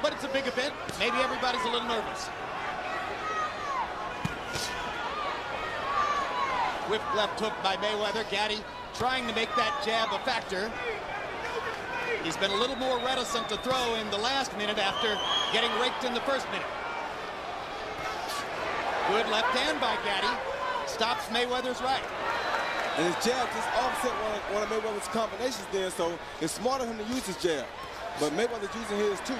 but it's a big event. Maybe everybody's a little nervous. Whip left hook by Mayweather. Gaddy trying to make that jab a factor. He's been a little more reticent to throw in the last minute after getting raked in the first minute. Good left hand by Gaddy. Stops Mayweather's right. And his jab just offset one of Mayweather's combinations there, so it's smart of him to use his jab. But Mayweather's using his too.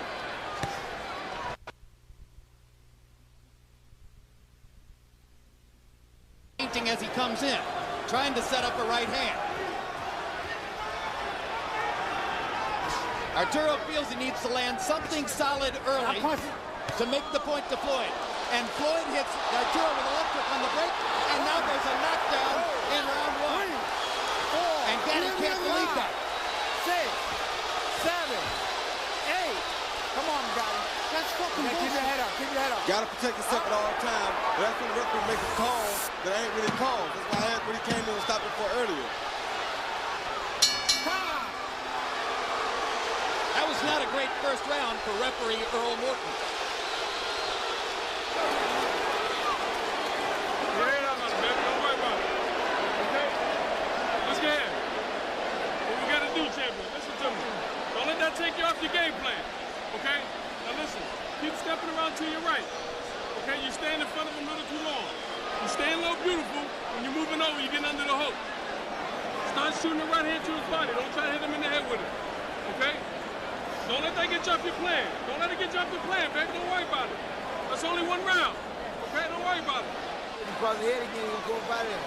Painting as he comes in, trying to set up a right hand. Arturo feels he needs to land something solid early to make the point to Floyd. And Floyd hits Arturo with a left hook on the break, and now there's a knockdown in round one. And Gaddy can't believe that. 6, 7, 8. Come on, Gaddy. That's fucking bullshit. Keep your head up. Keep your head up. Gotta protect yourself at all times. But that's when the referee makes a call that ain't really called. That's why I had when he came in and stopped it for earlier. That was not a great first round for referee Earl Morton. Take you off your game plan, okay? Now listen, keep stepping around to your right, okay? You stand in front of him a little too long. You stand low beautiful. When you're moving over, you get under the hook. Start shooting the right hand to his body. Don't try to hit him in the head with it, okay? Don't let that get you off your plan. Don't let it get you off your plan, baby. Don't worry about it. That's only one round, okay? Don't worry about it. If he cross the head again, he's going to go by there.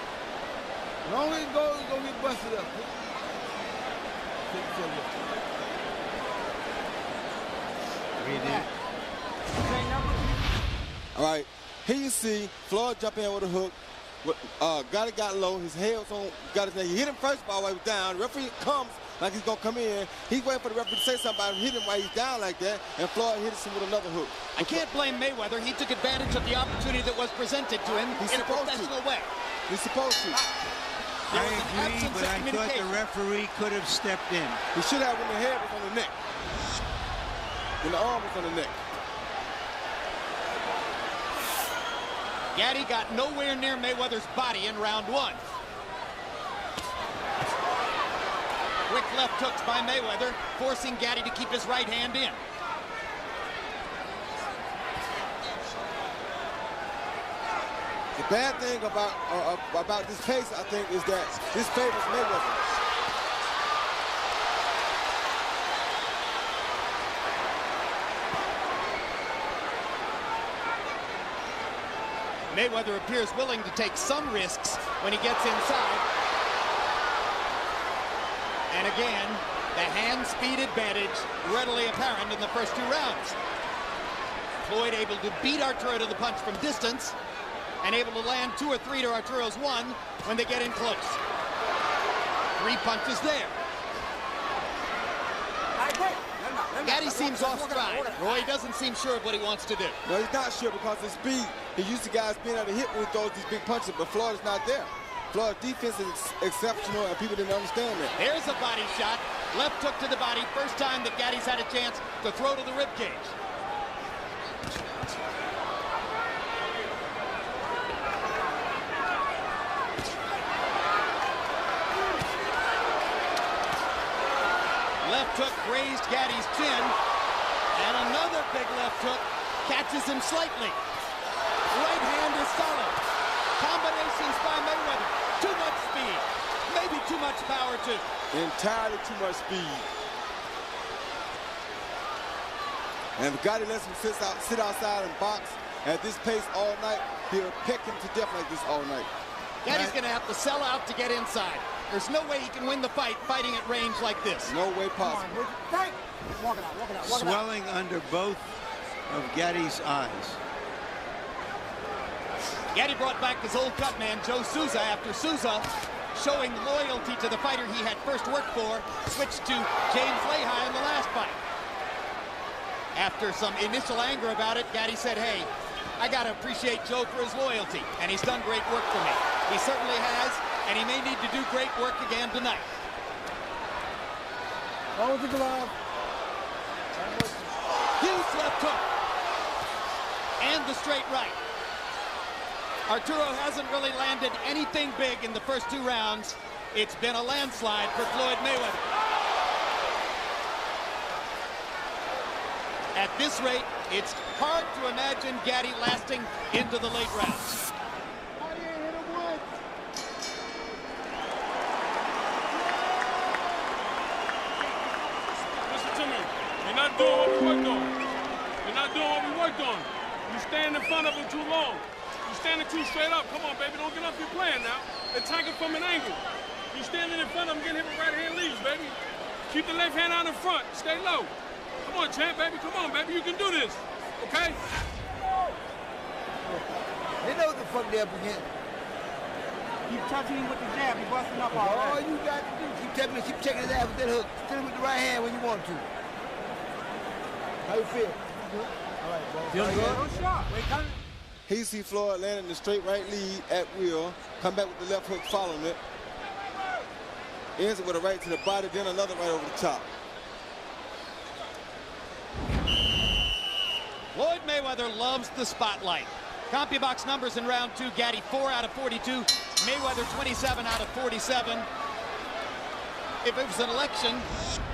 As long as he goes, he's going to get busted up. All right, here you see Floyd jump in with a hook. Gotti got low. His head was on Gotti's neck. He hit him first while he was down. The referee comes like he's going to come in. He's waiting for the referee to say something about him, hit him while he's down like that, and Floyd hits him with another hook. I can't blame Mayweather. He took advantage of the opportunity that was presented to him in a professional way. He's supposed to. I agree, but I thought the referee could have stepped in. He should have when the head was on the neck. When the arm was on the neck. Gaddy got nowhere near Mayweather's body in round one. Quick left hooks by Mayweather, forcing Gaddy to keep his right hand in. The bad thing about this case, I think, is that this favors Mayweather. Mayweather appears willing to take some risks when he gets inside. And again, the hand speed advantage readily apparent in the first two rounds. Floyd able to beat Arturo to the punch from distance and able to land 2 or 3 to Arturo's 1 when they get in close. 3 punches there. Gaddy seems off stride. Roy doesn't seem sure of what he wants to do. No, he's not sure because of speed. He used to guys being able to hit when he throws these big punches, but Floyd is not there. Floyd's defense is exceptional, and people didn't understand that. There's a body shot. Left hook to the body. First time that Gaddy's had a chance to throw to the ribcage. Left hook grazed Gaddy's chin, and another big left hook catches him slightly. Right hand is solid. Combinations by Mayweather. Too much speed. Maybe too much power, too. Entirely too much speed. And if Gotti lets him sit outside and box at this pace all night, he'll peck him to death like this all night. Gaddy's going to have to sell out to get inside. There's no way he can win the fight fighting at range like this. No way possible. Walk it out. Swelling under both of Gaddy's eyes. Gaddy brought back his old cut man, Joe Souza, after Souza, showing loyalty to the fighter he had first worked for, switched to James Lehi in the last fight. After some initial anger about it, Gaddy said, hey, I got to appreciate Joe for his loyalty, and he's done great work for me. He certainly has, and he may need to do great work again tonight. Hold the glove. Huge left left hook. And the straight right. Arturo hasn't really landed anything big in the first 2 rounds. It's been a landslide for Floyd Mayweather. At this rate, it's hard to imagine Gaddy lasting into the late rounds. Listen to me. You're not doing what we worked on. You're not doing what we worked on. You stand in front of him too long. You're standing too straight up. Come on, baby. Don't get off your plan now. Attack him from an angle. You're standing in front of him, getting hit with right hand leads, baby. Keep the left hand out in front. Stay low. Come on, champ, baby. Come on, baby. You can do this. Okay? They know what the fuck they're up against. Keep touching him with the jab. He's busting up all right. All you got to do, keep checking his ass with that hook. Hit him with the right hand when you want to. How you feel? All right, bro. Feeling good? No shot. Wait, come. He see Floyd landing the straight right lead at will. Come back with the left hook following it. Ends it with a right to the body, then another right over the top. Floyd Mayweather loves the spotlight. CompuBox numbers in round 2, Gaddy 4 out of 42, Mayweather 27 out of 47. If it was an election,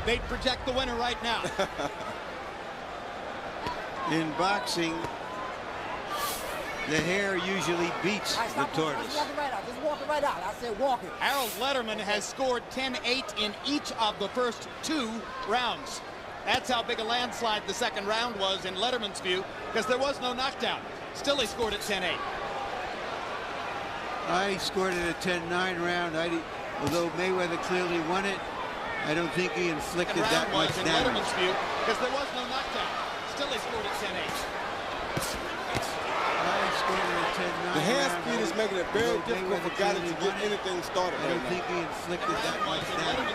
they'd project the winner right now. In boxing, the hare usually beats the tortoise. Just walk it right out. Just walk it right out. I said walk it. Harold Letterman has scored 10-8 in each of the first 2 rounds. That's how big a landslide the second round was in Letterman's view, because there was no knockdown. Still, he scored at 10-8. I scored it a 10-9 round. Although Mayweather clearly won it, I don't think he inflicted that much in damage. Letterman's view, because there was no knockdown. Still, he scored at 10-8. The hand speed is making it very difficult for Gaddy to get anything started. I don't think he inflicted that much damage.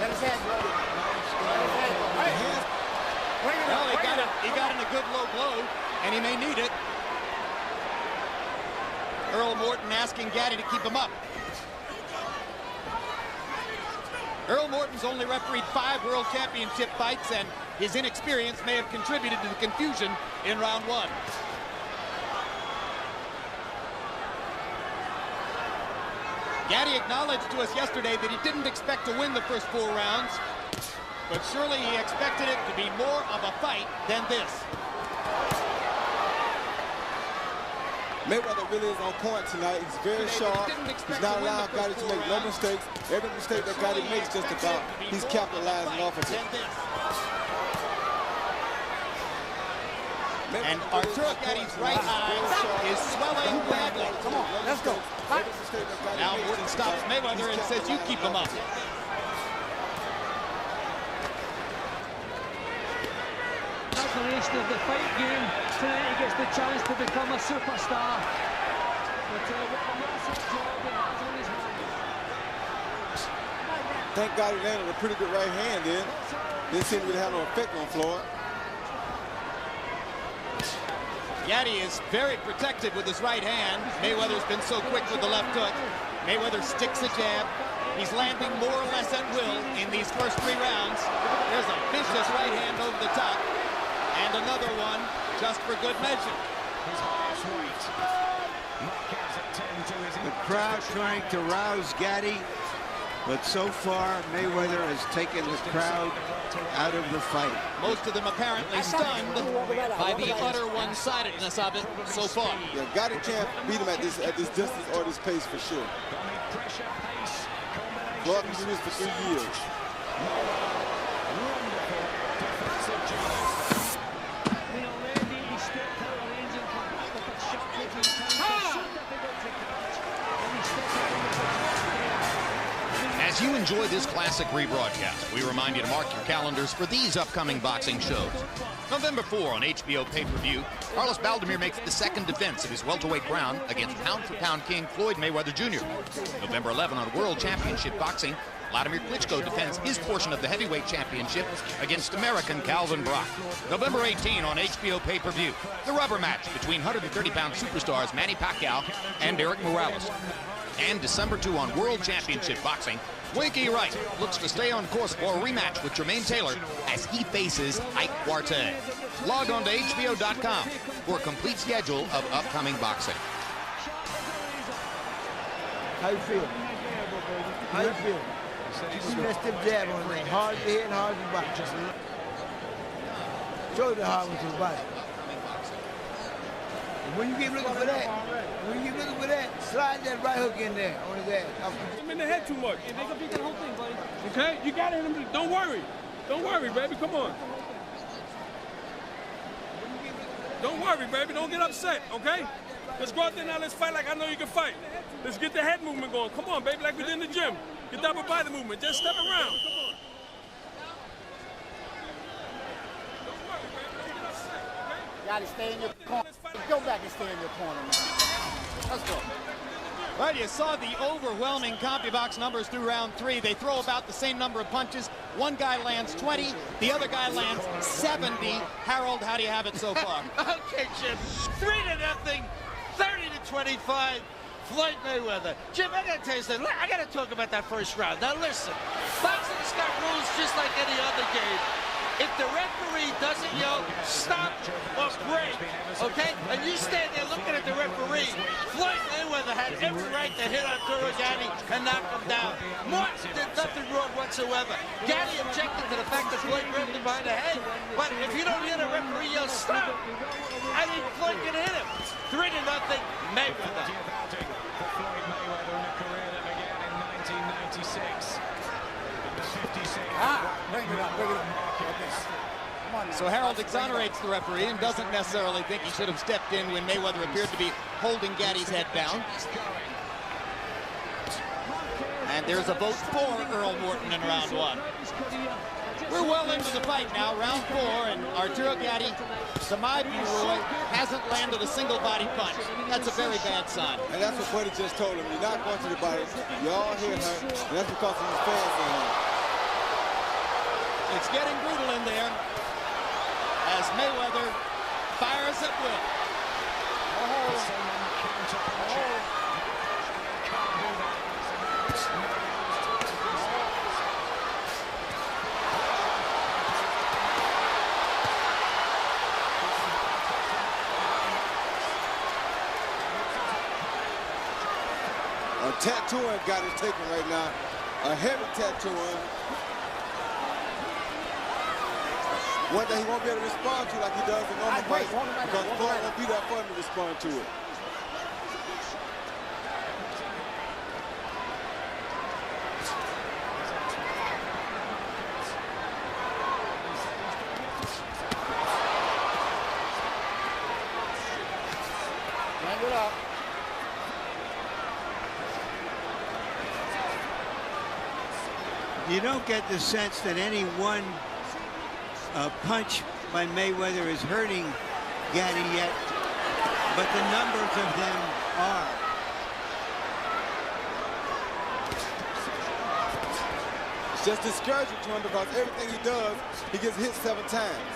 Let his hands roll. Well, he got in a good low blow, and he may need it. Earl Morton asking Gaddy to keep him up. Earl Morton's only refereed 5 World Championship fights, and his inexperience may have contributed to the confusion in round 1. Gaddy acknowledged to us yesterday that he didn't expect to win the first 4 rounds, but surely he expected it to be more of a fight than this. Mayweather really is on point tonight. He's very sharp. He's not allowing Gaddy to make no mistakes. Every mistake that Gaddy makes just about, he's capitalizing off of it. And Arturo Gaddy's right eye is swelling badly. Come on, let's go. Now Morton stops Mayweather and says, you keep him up. That's the rest of the fight game. Tonight he gets the chance to become a superstar. But what a massive job he has on his hands. Thank God he landed a pretty good right hand then. Didn't seem to have no effect on Floyd. Gaddy is very protected with his right hand. Mayweather's been so quick with the left hook. Mayweather sticks a jab. He's landing more or less at will in these first 3 rounds. There's a vicious right hand over the top. And another one just for good measure. The crowd trying to rouse Gaddy, but so far Mayweather has taken the crowd out of the fight. Most of them apparently stunned by the utter one-sidedness of it so far. Yeah, Gaddy can't beat him at this distance or this pace for sure. Floyd can do this for 3 years. As you enjoy this classic rebroadcast, we remind you to mark your calendars for these upcoming boxing shows. November 4 on HBO pay-per-view, Carlos Baldomir makes the second defense of his welterweight crown against pound-for-pound king Floyd Mayweather Jr. November 11 on World Championship Boxing, Vladimir Klitschko defends his portion of the heavyweight championship against American Calvin Brock. November 18 on HBO pay-per-view, the rubber match between 130-pound superstars Manny Pacquiao and Eric Morales. and December 2 on World Championship Boxing, Winky Wright looks to stay on course for a rematch with Jermaine Taylor as he faces Ike Quartet. Log on to HBO.com for a complete schedule of upcoming boxing. How you feel? How you feel? You see that stiff jab on there. Hard to hit and hard to bite. Show you the hard one to the body. When you get looking for that, slide that right hook in there on his ass. I'm in the head too much. Hey, make a beat the whole thing, buddy. Okay? You got it. Don't worry. Don't worry, baby. Come on. Don't worry, baby. Don't get upset, okay? Let's go out there now. Let's fight like I know you can fight. Let's get the head movement going. Come on, baby, like we did in the gym. Get that upper body movement. Just step around. Come on. Don't worry, baby. Don't get upset, okay? You gotta stay in your corner. Go back and stay in your corner, man. Let's go. Well, you saw the overwhelming CompuBox numbers through round 3. They throw about the same number of punches. One guy lands 20, the other guy lands 70. Harold, how do you have it so far? Okay, Jim. 3-0, 30-25. Floyd Mayweather. Jim, I gotta tell you something. I gotta talk about that first round. Now listen, boxing's got rules just like any other game. If the referee doesn't yell, stop or break, okay? And you stand there looking at the referee, Floyd Mayweather had every right to hit Arturo Gatti and knock him down. Martin did nothing wrong whatsoever. Gatti objected to the fact that Floyd grabbed him behind the head. But if you don't hear the referee yell, stop, I think Floyd can hit him. 3-0, Mayweather. Floyd Mayweather in a career that began in 1996. Bring it up, bring it up. So Harold exonerates the referee and doesn't necessarily think he should have stepped in when Mayweather appeared to be holding Gatti's head down. And there's a vote for Earl Morton in round 1. We're well into the fight now, round 4, and Arturo Gatti, to my view, Roy, hasn't landed a single body punch. That's a very bad sign. And that's what Buddy just told him. You're not going to the body. You all hit her, and that's because of his fans in him. It's getting brutal in there as Mayweather fires at will. A tattooing got it taken right now. A heavy tattooing. One that he won't be able to respond to like he does in normal fights because Floyd won't be there for him to respond to it. Bring it up. You don't get the sense that any one punch by Mayweather is hurting Gatti yet, but the numbers of them are. It's just discouraging to him because everything he does, he gets hit 7 times.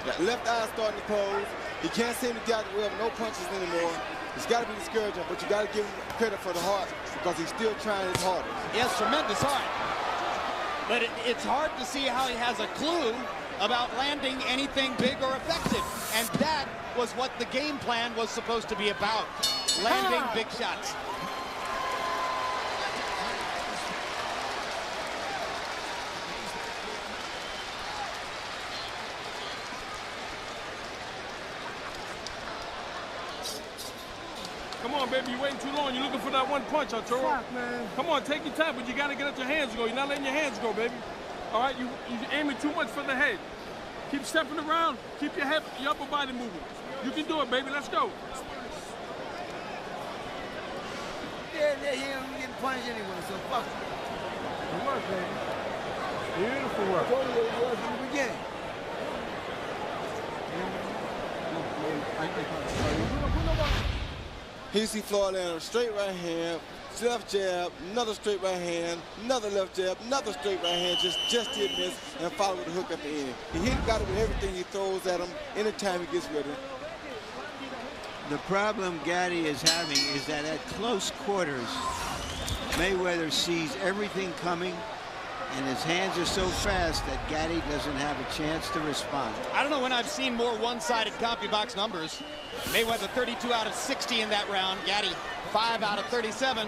That left eye starting to close. He can't seem to get away with no punches anymore. It's got to be discouraging, but you got to give him credit for the heart because he's still trying his hardest. He has tremendous heart. But it's hard to see how he has a clue about landing anything big or effective. And that was what the game plan was supposed to be about, landing big shots. Come on, baby, you're waiting too long. You're looking for that one punch, Arturo. Fuck, man. Come on, take your time, but you got to get out your hands go. You're not letting your hands go, baby. All right, you're aiming too much for the head. Keep stepping around. Keep your upper body moving. You can do it, baby. Let's go. Yeah, he ain't getting punished anyway, so fuck it. Good work, baby. Beautiful work. I told you what it was from the beginning. Here you see Floyd land a straight right hand, left jab, another straight right hand, another left jab, another straight right hand, just did miss, and follow with the hook at the end. He got it with everything he throws at him anytime he gets ready. The problem Gatti is having is that at close quarters, Mayweather sees everything coming, and his hands are so fast that Gatti doesn't have a chance to respond. I don't know when I've seen more one-sided CompuBox numbers. Mayweather 32 out of 60 in that round. Gatti 5 out of 37.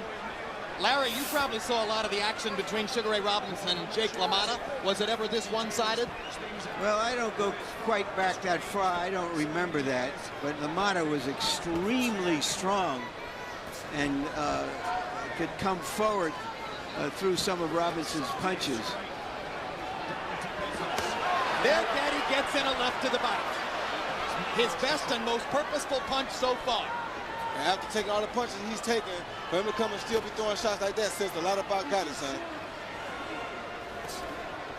Larry, you probably saw a lot of the action between Sugar Ray Robinson and Jake LaMotta. Was it ever this one-sided? Well, I don't go quite back that far. I don't remember that. But LaMotta was extremely strong and could come forward through some of Robinson's punches. There, Gatti gets in a left to the body. His best and most purposeful punch so far. And after taking all the punches he's taken, for him to come and still be throwing shots like that says a lot about Gatti, son.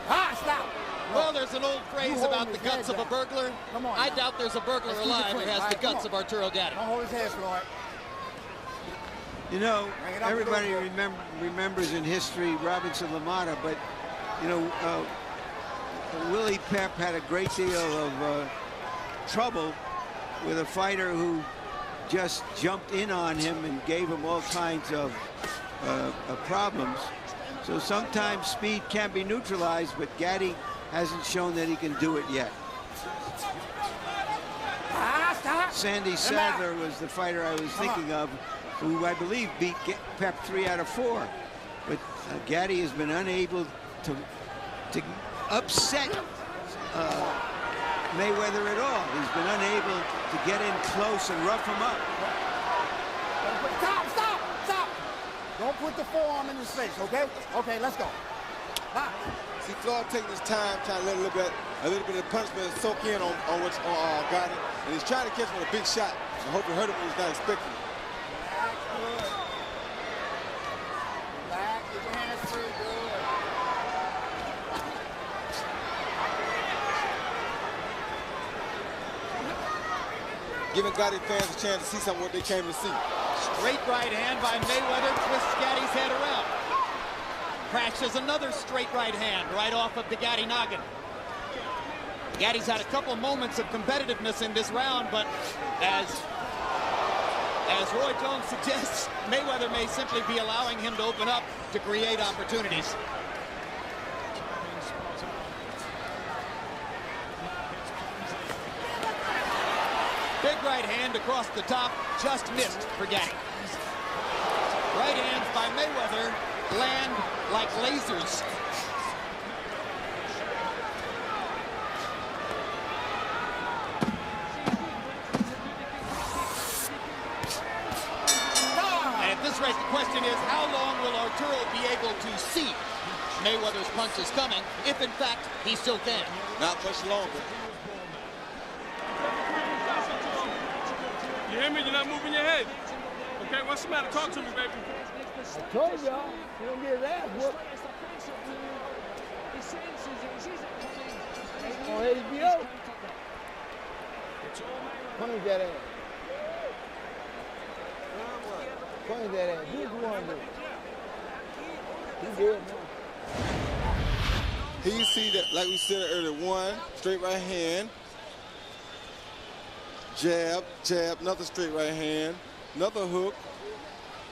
Stop. Well, there's an old phrase about the guts of a burglar. Come on, I doubt there's a burglar alive who has the guts of Arturo Gatti. Don't hold his head, Floyd. You know, everybody remembers in history Robinson LaMotta, but, you know, Willie Pep had a great deal of trouble with a fighter who just jumped in on him and gave him all kinds of problems. So sometimes speed can be neutralized, but Gatti hasn't shown that he can do it yet. Sandy Sadler was the fighter I was thinking of, who I believe beat Pep 3 out of 4. But Gatti has been unable to upset Mayweather at all. He's been unable to get in close and rough him up. Stop! Don't put the forearm in his face, okay? Okay, let's go. See, Floyd taking his time, trying to let a little bit of punishment soak in on Gatti, and he's trying to catch him with a big shot. I hope he hurt him when he's not expecting it. Relax, get your hands free, good. Giving Gotti fans a chance to see something what they came to see. Straight right hand by Mayweather twists Gatti's head around. Crashes another straight right hand right off of the Gatti noggin. Gatti's had a couple moments of competitiveness in this round, but as Roy Jones suggests, Mayweather may simply be allowing him to open up to create opportunities. Big right hand across the top, just missed for Gatti. Right hands by Mayweather land like lasers. And at this rate, the question is, how long will Arturo be able to see Mayweather's punches coming, if in fact he still can? Not much longer. You hear me? You're not moving your head. Okay, what's the matter? Talk to me, baby. I told y'all, he don't get his ass whooped. On HBO. Punish that ass. Punish that ass. Do what you want to do. He good now. Here you see that, like we said earlier, one straight right hand, jab, another straight right hand, another hook.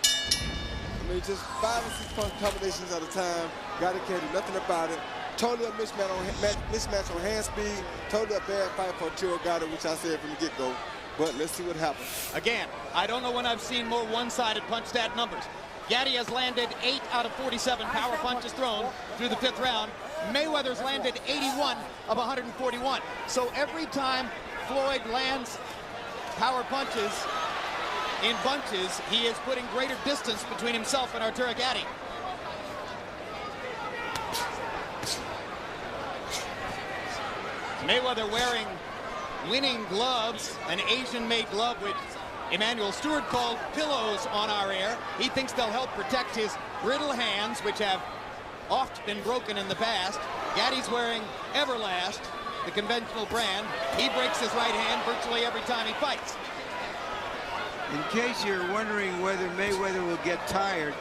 I mean, just 5 or 6 punch combinations at a time. Gotti can't do nothing about it. Totally a mismatch on hand speed. Totally a bad fight for Arturo Gatti, which I said from the get-go. But let's see what happens. Again, I don't know when I've seen more one-sided punch stat numbers. Gatti has landed 8 out of 47 power punches thrown through the 5th round. Mayweather's landed 81 of 141. So every time Floyd lands power punches in bunches, he is putting greater distance between himself and Arturo Gatti. Mayweather wearing winning gloves, an Asian-made glove which Emmanuel Stewart called pillows on our air. He thinks they'll help protect his brittle hands, which have oft been broken in the past. Gatti's wearing Everlast, the conventional brand. He breaks his right hand virtually every time he fights. In case you're wondering whether Mayweather will get tired,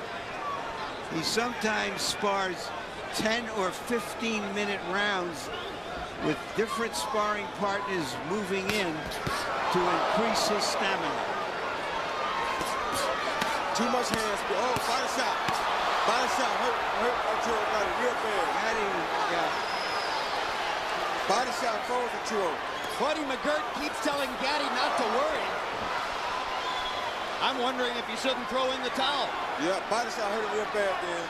he sometimes spars 10 or 15-minute rounds with different sparring partners moving in to increase his stamina. Too much hand speed. Oh, fight a shot. Body shot hurt Arturo Gatti real bad. Gatti, yeah. Body shot froze Arturo. Floyd McGregor keeps telling Gatti not to worry. I'm wondering if he shouldn't throw in the towel. Yeah, body shot hurt him real bad then.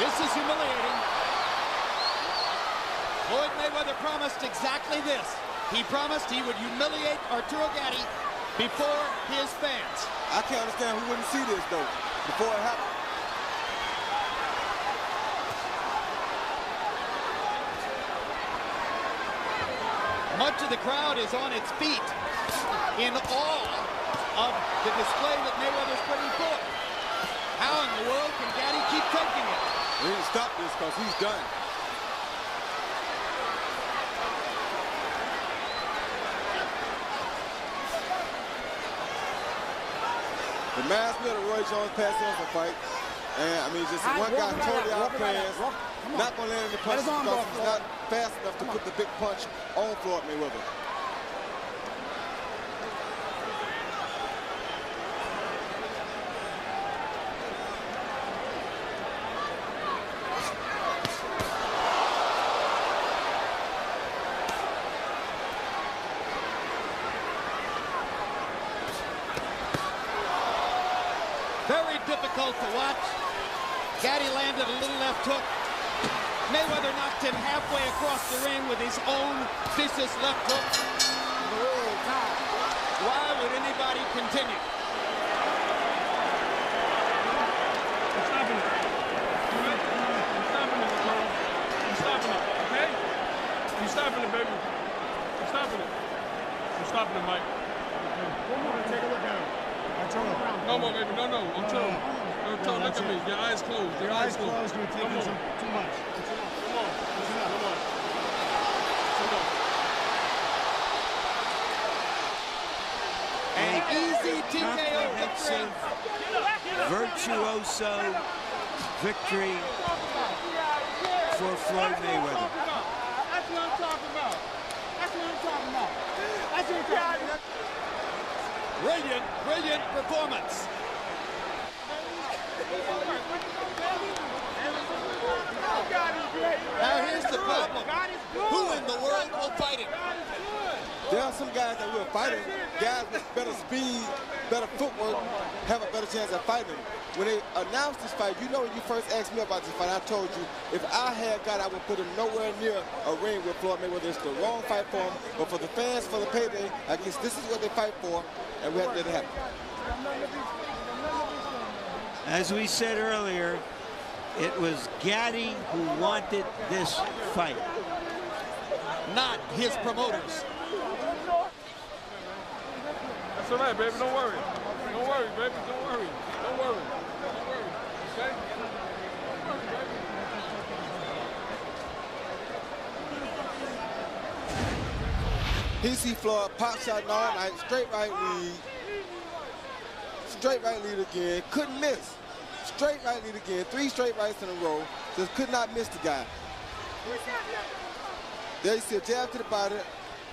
This is humiliating. Floyd Mayweather promised exactly this. He promised he would humiliate Arturo Gatti before his fans. I can't understand who wouldn't see this, though, before it happened. Much of the crowd is on its feet in awe of the display that Mayweather's putting forth. How in the world can Gatti keep taking it? We need to stop this because he's done. The mass middle Roy Jones passed on the fight. And, I mean, just one guy totally outplans. Not going to land in the punches because he's not fast enough to put the big punch on Floyd Mayweather. Very difficult to watch. Gatti landed a little left hook. Mayweather knocked him halfway across the ring with his own vicious left hook. Why would anybody continue? I'm stopping it. I'm stopping it, Carl. I'm stopping it, okay? I'm stopping it, baby. I'm stopping it. I'm stopping it, Mike. One more to take a look at him. No more, baby. No, no. I'm telling you. Look at me. Your eyes closed. Your eyes closed. You're taking too much. Come on. Come on. An easy TKO victory. Virtuoso victory for Floyd Mayweather. That's what I'm talking about. That's what I'm talking about. That's what I'm talking about. Brilliant performance. Now here's the problem. Who in the world will fight him? There are some guys that will fight him. Guys with better speed, better footwork, have a better chance at fighting him. When they announced this fight, you know when you first asked me about this fight, I told you if I had got, I would put him nowhere near a ring with Floyd Mayweather. It's the wrong fight for him, but for the fans, for the payday, I guess this is what they fight for, and we have to let it happen. As we said earlier, it was Gatti who wanted this fight, not his promoters. That's all right, baby. Don't worry. Don't worry, baby. Don't worry. Don't worry. Don't worry. Okay? Don't worry, baby. He see Floyd pop shot all night, straight right lead. Straight right lead again, couldn't miss. Straight right lead again, 3 straight rights in a row. Just could not miss the guy. There you see a jab to the body.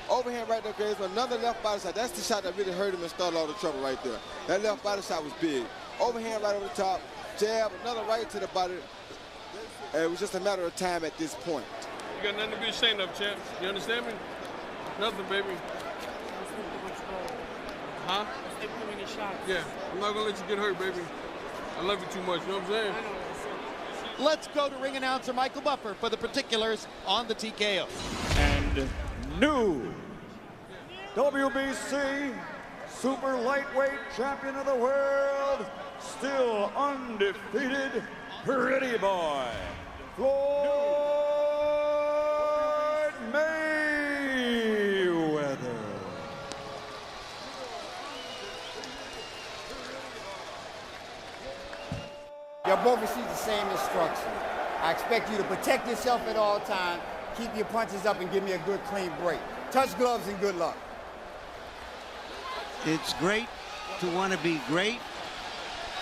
Overhand right there, Graves, another left body shot. That's the shot that really hurt him and started all the trouble right there. That left body shot was big. Overhand right over the top, jab, another right to the body. And it was just a matter of time at this point. You got nothing to be ashamed of, champ. You understand me? Nothing, baby. Huh? Yeah, I'm not gonna let you get hurt, baby. I love you too much, you know what I'm saying? Let's go to ring announcer Michael Buffer for the particulars on the TKO. And new WBC super lightweight champion of the world, still undefeated, pretty boy, Floyd Mayweather. You both receive the same instruction. I expect you to protect yourself at all times, keep your punches up, and give me a good, clean break. Touch gloves and good luck. It's great to want to be great.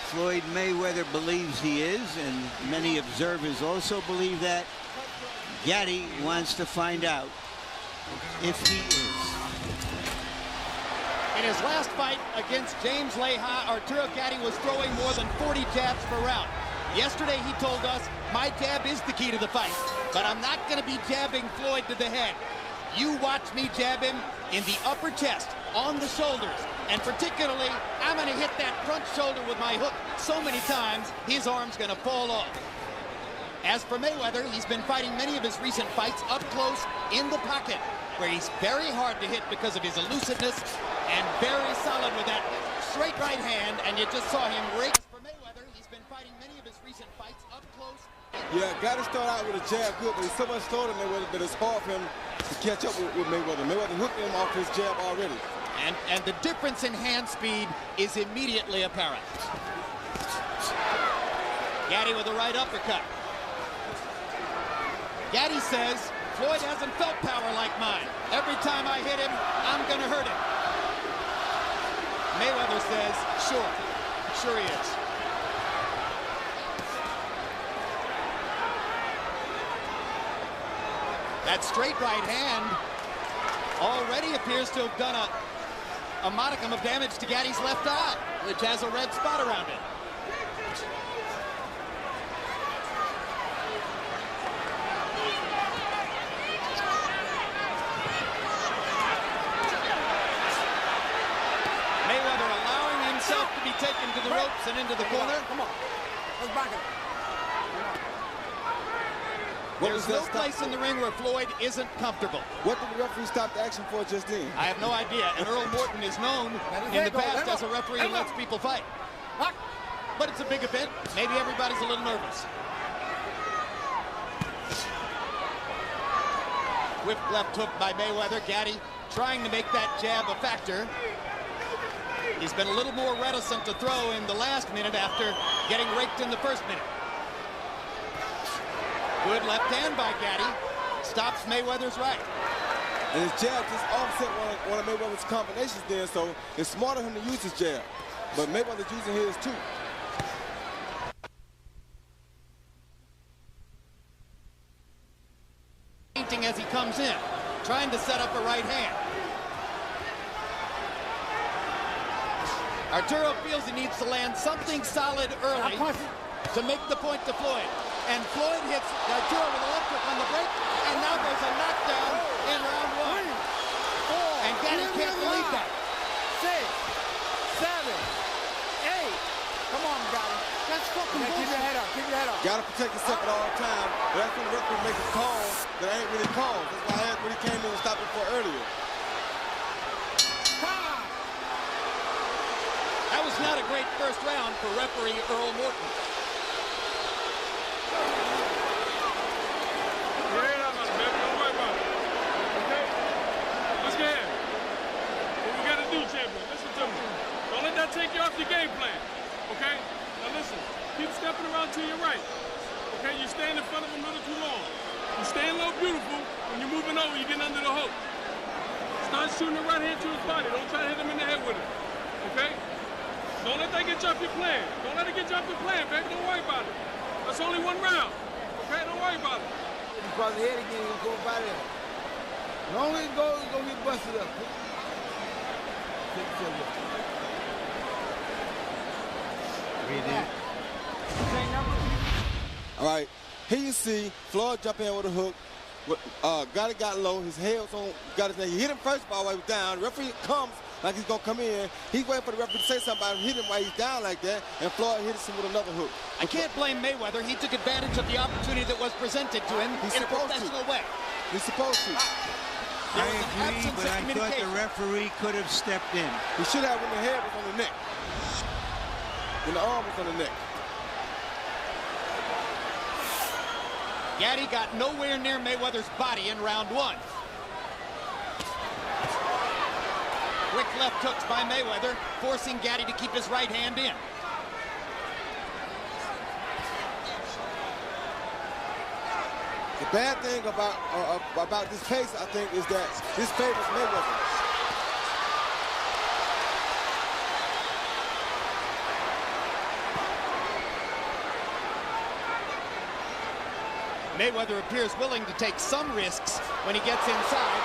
Floyd Mayweather believes he is, and many observers also believe that. Gatti wants to find out if he is. In his last fight against James Leha, Arturo Gatti was throwing more than 40 jabs per round. Yesterday he told us, my jab is the key to the fight, but I'm not going to be jabbing Floyd to the head. You watch me jab him in the upper chest, on the shoulders, and particularly, I'm going to hit that front shoulder with my hook so many times, his arm's going to fall off. As for Mayweather, he's been fighting many of his recent fights up close in the pocket, where he's very hard to hit because of his elusiveness and very solid with that straight right hand, and you just saw him rake. As for Mayweather, he's been fighting many of his recent fights up close. Yeah, got to start out with a jab good, but he's so much slower than Mayweather that it's hard for him to catch up with Mayweather. Mayweather hooked him off his jab already. And the difference in hand speed is immediately apparent. Gatti with a right uppercut. Gatti says, Floyd hasn't felt power like mine. Every time I hit him, I'm going to hurt him. Mayweather says, sure he is. That straight right hand already appears to have done a modicum of damage to Gatti's left eye, which has a red spot around it. Mayweather allowing himself to be taken to the ropes and into the corner. Come on. Let's back it. There's no place in the ring where Floyd isn't comfortable. What did the referee stop the action for just then? I have no idea. And Earl Morton is known in the past as a referee who lets people fight. But it's a big event. Maybe everybody's a little nervous. Whip left hook by Mayweather. Gatti trying to make that jab a factor. He's been a little more reticent to throw in the last minute after getting raked in the first minute. Good left hand by Gatti. Stops Mayweather's right. And his jab just offset one of Mayweather's combinations there, so it's smart of him to use his jab. But Mayweather's using his too. Painting as he comes in, trying to set up a right hand. Arturo feels he needs to land something solid early to make the point to Floyd. And Floyd hits Arturo with a left hook on the break, and now there's a knockdown in round one. And Gatti can't believe that. 6, 7, 8. Come on, Gatti. That's fucking bullshit. Keep your head up. Keep your head up. Got to protect yourself at all times. But that's when the referee makes a call that ain't really called. That's why I asked when he came in and stopped it for earlier. That was not a great first round for referee Earl Morton. Take you off your game plan, okay? Now listen, keep stepping around to your right, okay? You stand in front of him a little too long. You stand low beautiful. When you're moving over, you get under the hook. Start shooting the right hand to his body. Don't try to hit him in the head with it, okay? Don't let that get you off your plan. Don't let it get you off your plan, baby. Don't worry about it. That's only one round, okay? Don't worry about it. If you cross the head again, you'll go by there. As long as it goes, it's going to get busted up. All right, here you see Floyd jump in with a hook. Gatti got low, his head was on Gatti's neck. He hit him first ball while he was down. The referee comes like he's gonna come in. He's waiting for the referee to say something about him, hit him while he's down like that, and Floyd hits him with another hook. I can't blame Mayweather. He took advantage of the opportunity that was presented to him in a professional way. He's supposed to. I agree, but I thought the referee could have stepped in. He should have when the head was on the neck. When the arm was on the neck. Gatti got nowhere near Mayweather's body in round one. Quick left hooks by Mayweather, forcing Gatti to keep his right hand in. The bad thing about this case, I think, is that this favors Mayweather. Mayweather appears willing to take some risks when he gets inside.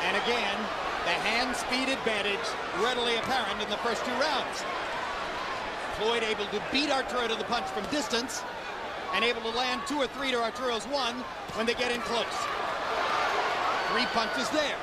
And again, The hand speed advantage readily apparent in the first 2 rounds. Floyd able to beat Arturo to the punch from distance and able to land 2 or 3 to Arturo's 1 when they get in close. 3 punches there.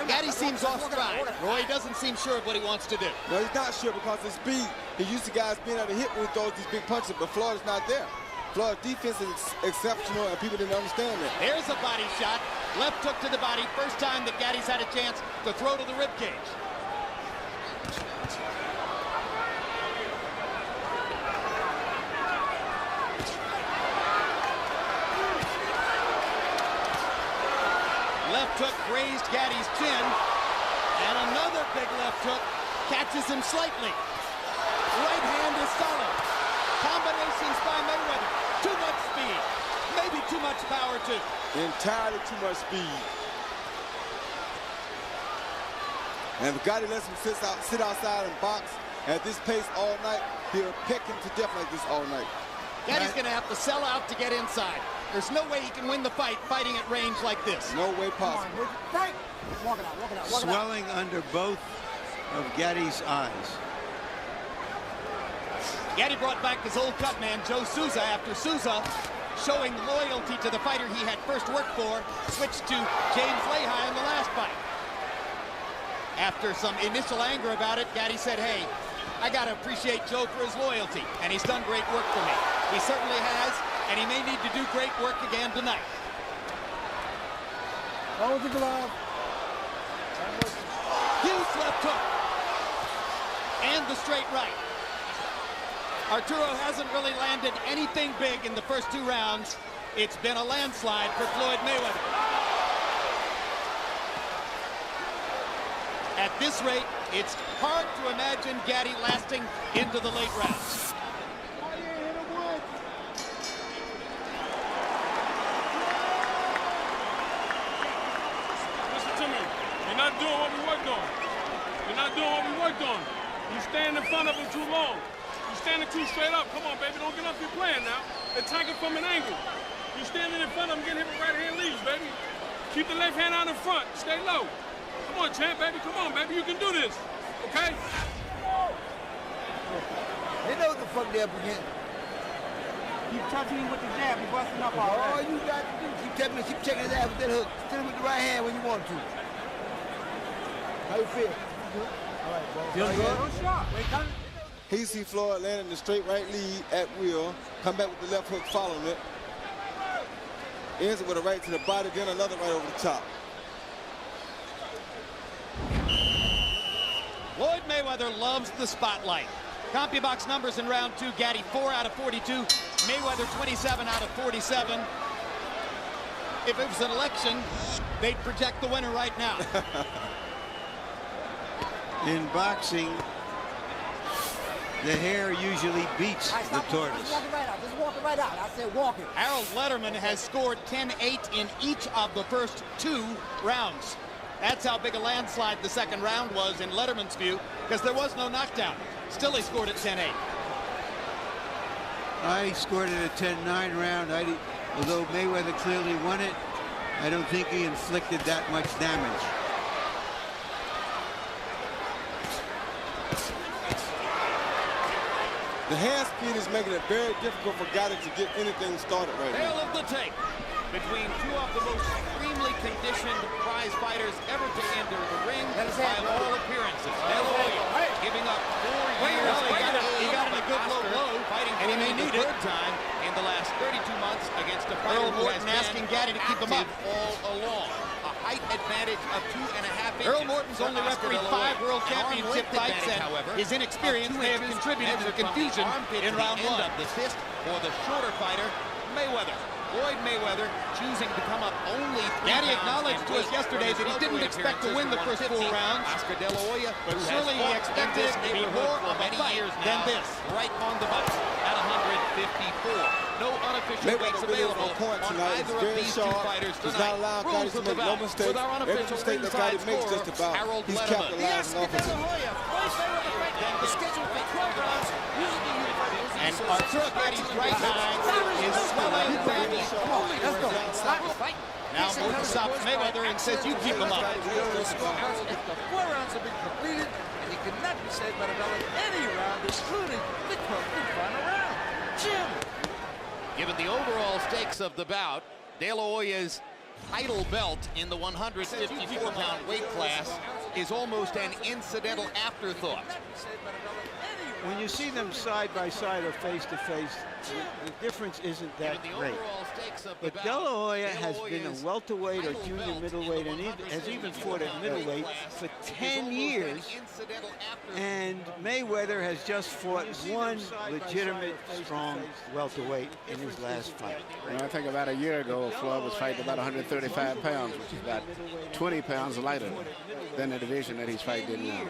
Gaddy seems off stride. Roy doesn't seem sure of what he wants to do. No, he's not sure because his speed. He's used to guys being able to hit when he throws these big punches, but Floyd is not there. Floyd's defense is exceptional, and people didn't understand that. There's a body shot. Left hook to the body. First time that Gaddy's had a chance to throw to the rib cage. Left hook grazed Gaddy's chin, and another big left hook catches him slightly. Right hand is solid. Combinations by Mayweather. Too much speed. Maybe too much power, too. Entirely too much speed. And if Gaddy lets him sit outside and box at this pace all night, he'll peck him to death like this all night. Gaddy's going to have to sell out to get inside. There's no way he can win the fight fighting at range like this. No way possible. Walk it out. Swelling under both of Gaddy's eyes. Gaddy brought back his old cut man, Joe Souza, after Souza, showing loyalty to the fighter he had first worked for, switched to James Lehi in the last fight. After some initial anger about it, Gaddy said, hey, I got to appreciate Joe for his loyalty, and he's done great work for me. He certainly has, and he may need to do great work again tonight. Hold the glove. Huge left hook. And the straight right. Arturo hasn't really landed anything big in the first 2 rounds. It's been a landslide for Floyd Mayweather. At this rate, it's hard to imagine Gaddy lasting into the late rounds. Listen to me. You're not doing what we worked on. You're not doing what we worked on. You stand in front of him too long. You standing too straight up. Come on, baby. Don't get up your playing now. Attacking from an angle. You standing in front of him, getting hit with right hand leads, baby. Keep the left hand out in front. Stay low. Come on, champ, baby. Come on, baby. You can do this. Okay? They know what the fuck they're up against. Keep touching him with the jab. You're busting up all right. All you got to do is keep checking his ass with that hook. Still with the right hand when you want to. How you feel? All right, bro. Feel good? No shot. He see Floyd landing the straight right lead at will, come back with the left hook following it. Ends it with a right to the body, then another right over the top. Floyd Mayweather loves the spotlight. CompuBox numbers in round 2, Gaddy 4 out of 42, Mayweather 27 out of 47. If it was an election, they'd project the winner right now. In boxing, the hare usually beats the tortoise. Just walk it right out. Just walk it right out. I said walk it. Harold Letterman has scored 10-8 in each of the first 2 rounds. That's how big a landslide the second round was in Letterman's view, because there was no knockdown. Still, he scored at 10-8. I scored it a 10-9 round. Although Mayweather clearly won it, I don't think he inflicted that much damage. The hand speed is making it very difficult for Gaddy to get anything started right now. Tale of the tape between 2 of the most extremely conditioned prize fighters ever to enter the ring by all appearances. Dela giving up 4 years. He got in a good low blow, fighting and he may need it. Third time in the last 32 months against a fighter who has asking Gaddy to keep him up all along. A height advantage of 2.5 inches. Earl Morton's only refereed 5 World Championship fights, and his inexperience may have contributed to the confusion in round 1. Of the fist for the shorter fighter, Mayweather. Floyd Mayweather choosing to come up only 3 Gaddy acknowledged to us yesterday that he didn't expect to win the first 4 rounds. Dela, but surely he expected it to be more of a fight than this. Right on the button at 154. No unofficial weights available on either of these 2 fighters tonight. Rules of the bout with our unofficial ringside scorer, Harold Letterman. Yes, Dela Hoya. Floyd Mayweather fight is scheduled for 12 rounds. Usually And Arturo Gatti's right eye is swelling. Let's go. Now Morton stops Mayweather and says, you keep him up. 4 rounds have been completed, and he cannot be saved by the bell in any round, including the final round. Jim! Given the overall stakes of the bout, Dela Hoya's title belt in the 154-pound weight class is almost an incidental afterthought. When you see them side by side or face to face, the difference isn't that great. But Dela Hoya has been a welterweight or junior middleweight and has even fought at middleweight for 10 years. And Mayweather has just fought one legitimate, strong welterweight in his last fight. Well, I think about a year ago, Floyd was fighting about 135 pounds, which is about 20 pounds lighter than the division that he's fighting in now.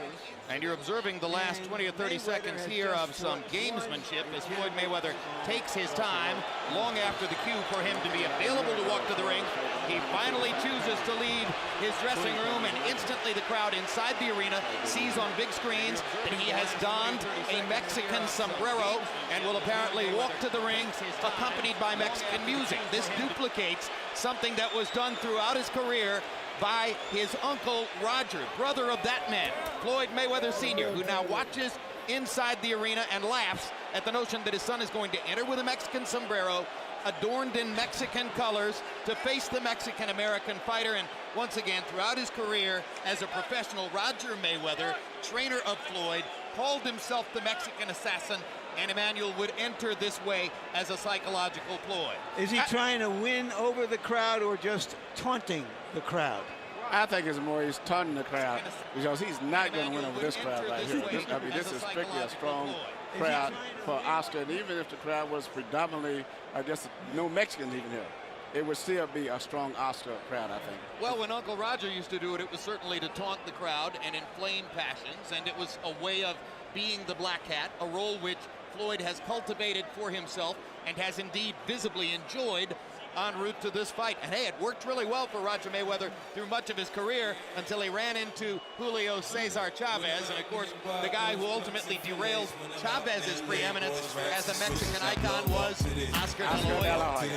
And you're observing the last 20 or 30 seconds here of some gamesmanship as Floyd Mayweather takes his time long after the cue for him to be available to walk to the ring. He finally chooses to leave his dressing room, and instantly the crowd inside the arena sees on big screens that he has donned a Mexican sombrero and will apparently walk to the ring accompanied by Mexican music. This duplicates something that was done throughout his career by his uncle Roger, brother of that man, Floyd Mayweather Sr., who now watches inside the arena and laughs at the notion that his son is going to enter with a Mexican sombrero adorned in Mexican colors to face the Mexican-American fighter. And once again, throughout his career as a professional, Roger Mayweather, trainer of Floyd, called himself the Mexican assassin, and Emmanuel would enter this way as a psychological ploy. Is he trying to win over the crowd or just taunting the crowd? I think it's more he's taunting the crowd because he's not going to win over this crowd right here. This is strictly a strong crowd for Oscar, and even if the crowd was predominantly, I guess, no Mexicans even here, it would still be a strong Oscar crowd, I think. Well, when Uncle Roger used to do it, it was certainly to taunt the crowd and inflame passions, and it was a way of being the black hat, a role which Floyd has cultivated for himself and has indeed visibly enjoyed en route to this fight. And hey, it worked really well for Roger Mayweather through much of his career until he ran into Julio Cesar Chavez, and of course the guy who ultimately derailed Chavez's preeminence as a Mexican icon was Oscar De La Hoya.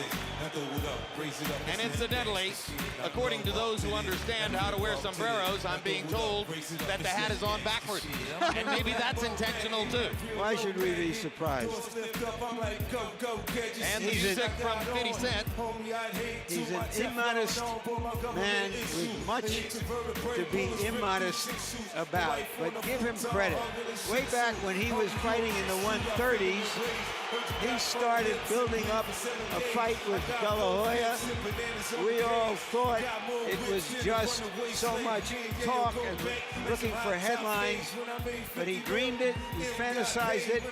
And incidentally, according to those who understand how to wear sombreros, I'm being told that the hat is on backwards. And maybe that's intentional too. Why should we be surprised? And the music from 50 Cent. He's an immodest man with much to be immodest about, but give him credit. Way back when he was fighting in the 130s, he started building up a fight with De La Hoya. We all thought it was just so much talk and looking for headlines, but he dreamed it, he fantasized it,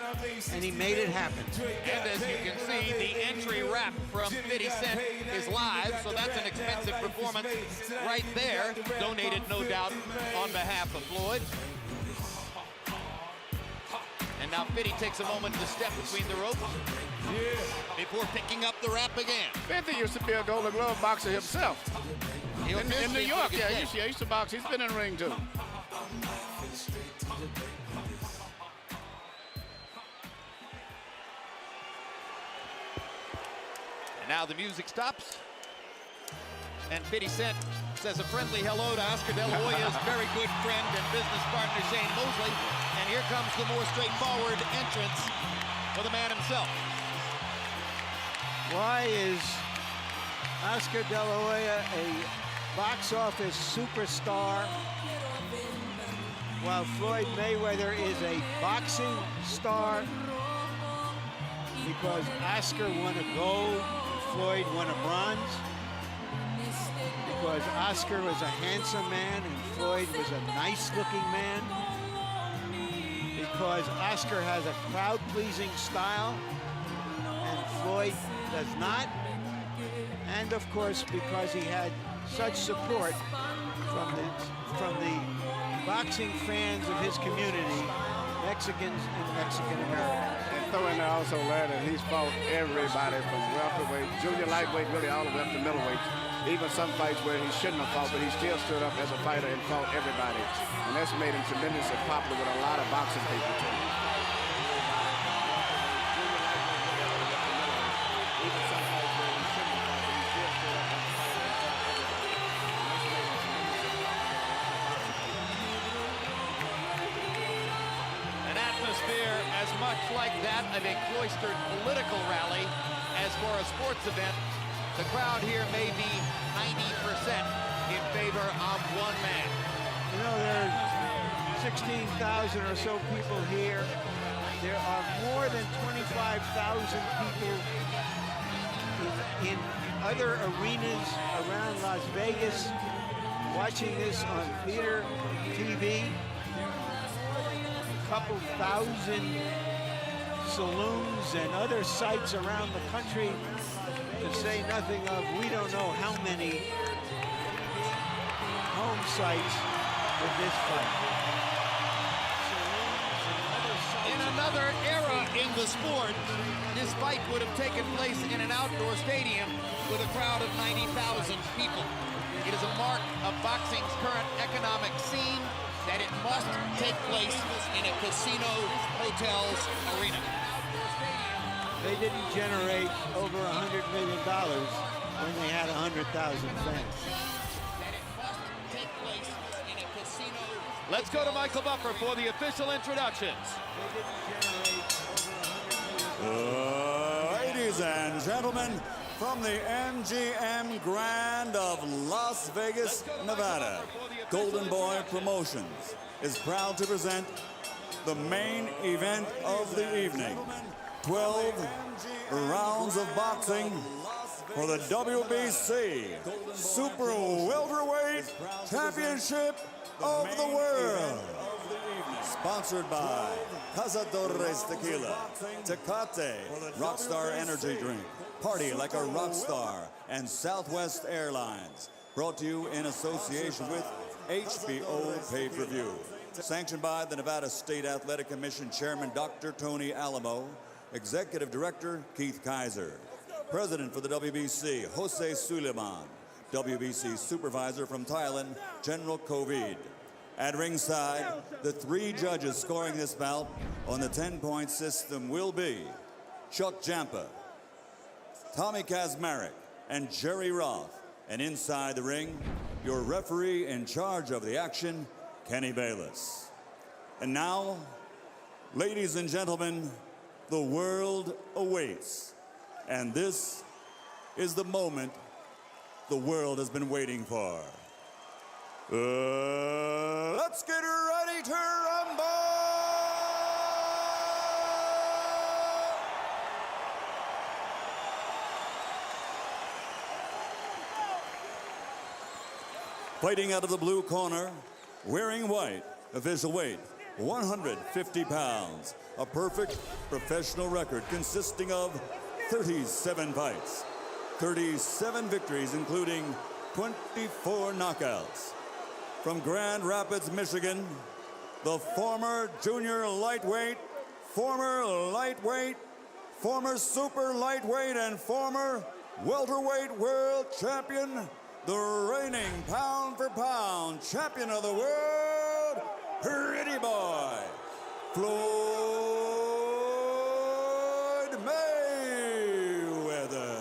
and he made it happen. And as you can see, the entry rap from 50 Cent is live, so that's an expensive performance right there, donated no doubt on behalf of Floyd. And now 50 takes a moment to step between the ropes before picking up the rap again. 50 used to be a Golden Glove boxer himself. In New York, yeah, he used to box. He's been in the ring too. And now the music stops, and 50 Cent says a friendly hello to Oscar De La Hoya's very good friend and business partner Shane Mosley. And here comes the more straightforward entrance for the man himself. Why is Oscar De La Hoya a box office superstar while Floyd Mayweather is a boxing star? Because Oscar won a gold, Floyd won a bronze. Because Oscar was a handsome man and Floyd was a nice-looking man. Because Oscar has a crowd-pleasing style and Floyd does not. And of course, because he had such support from the boxing fans of his community, Mexicans and Mexican-Americans. And throw in there also, Larry, that he's fought everybody from welterweight, junior lightweight, really all the way up to middleweight. Even some fights where he shouldn't have fought, but he still stood up as a fighter and fought everybody. And that's made him tremendously popular with a lot of boxing people too. much like that of a cloistered political rally. As for a sports event, the crowd here may be 90% in favor of one man. You know, there's 16,000 or so people here. There are more than 25,000 people in other arenas around Las Vegas watching this on theater TV. A couple thousand saloons and other sites around the country, to say nothing of we don't know how many home sites with this fight. In another era in the sport, this fight would have taken place in an outdoor stadium with a crowd of 90,000 people. It is a mark of boxing's current economic scene that it must take place in a casino, hotels, arena. They didn't generate over $100 million when they had 100,000 fans. Let's go to Michael Buffer for the official introductions. Ladies and gentlemen, from the MGM Grand of Las Vegas, Nevada, Golden Boy Promotions is proud to present the main event of the evening. 12 rounds of boxing for the WBC Super Welterweight Championship of the World. Sponsored by Cazadores Tequila, Tecate, Rockstar Energy Drink, Party Like a Rockstar, and Southwest Airlines. Brought to you in association with HBO Pay-Per-View. Sanctioned by the Nevada State Athletic Commission Chairman Dr. Tony Alamo, Executive Director Keith Kaiser, President for the WBC Jose Suleiman, WBC Supervisor from Thailand General Kovid. At ringside, the 3 judges scoring this bout on the 10-point system will be Chuck Jampa, Tommy Kazmarek, and Jerry Roth. And inside the ring, your referee in charge of the action, Kenny Bayless. And now, ladies and gentlemen, the world awaits. And this is the moment the world has been waiting for. Let's get ready to rumble! Fighting out of the blue corner, wearing white, official weight, 150 pounds. A perfect professional record consisting of 37 fights, 37 victories, including 24 knockouts. From Grand Rapids, Michigan, the former junior lightweight, former lightweight, former super lightweight, and former welterweight world champion, the reigning pound-for-pound champion of the world, Pretty Boy, Floyd Mayweather.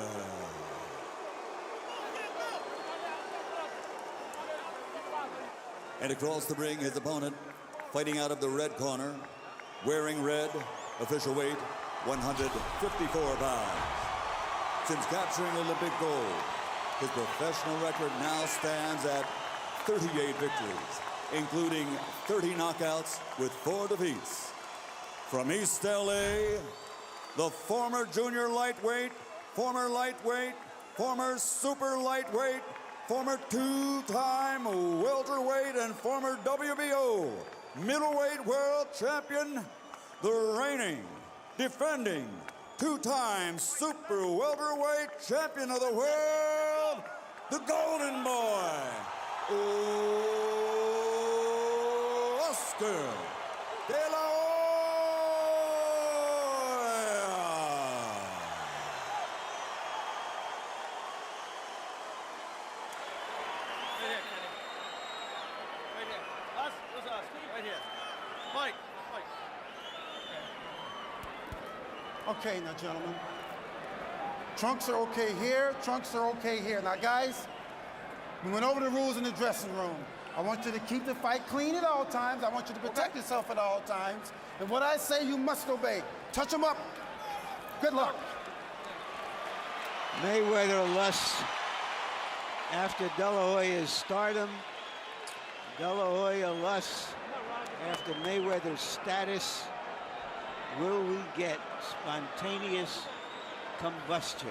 And across the ring, his opponent, fighting out of the red corner, wearing red, official weight, 154 pounds. Since capturing Olympic gold, his professional record now stands at 38 victories, including 30 knockouts with 4 defeats. From East LA, the former junior lightweight, former super lightweight, former 2-time welterweight, and former WBO middleweight world champion, the reigning, defending, 2-time super welterweight champion of the world, the Golden Boy, Oscar Dela. Okay, now, gentlemen. Trunks are okay here, trunks are okay here. Now, guys, we went over the rules in the dressing room. I want you to keep the fight clean at all times. I want you to protect yourself at all times. And what I say, you must obey. Touch him up. Good luck. Mayweather lusts after De La Hoya's stardom. De La Hoya lusts after Mayweather's status. Will we get spontaneous combustion?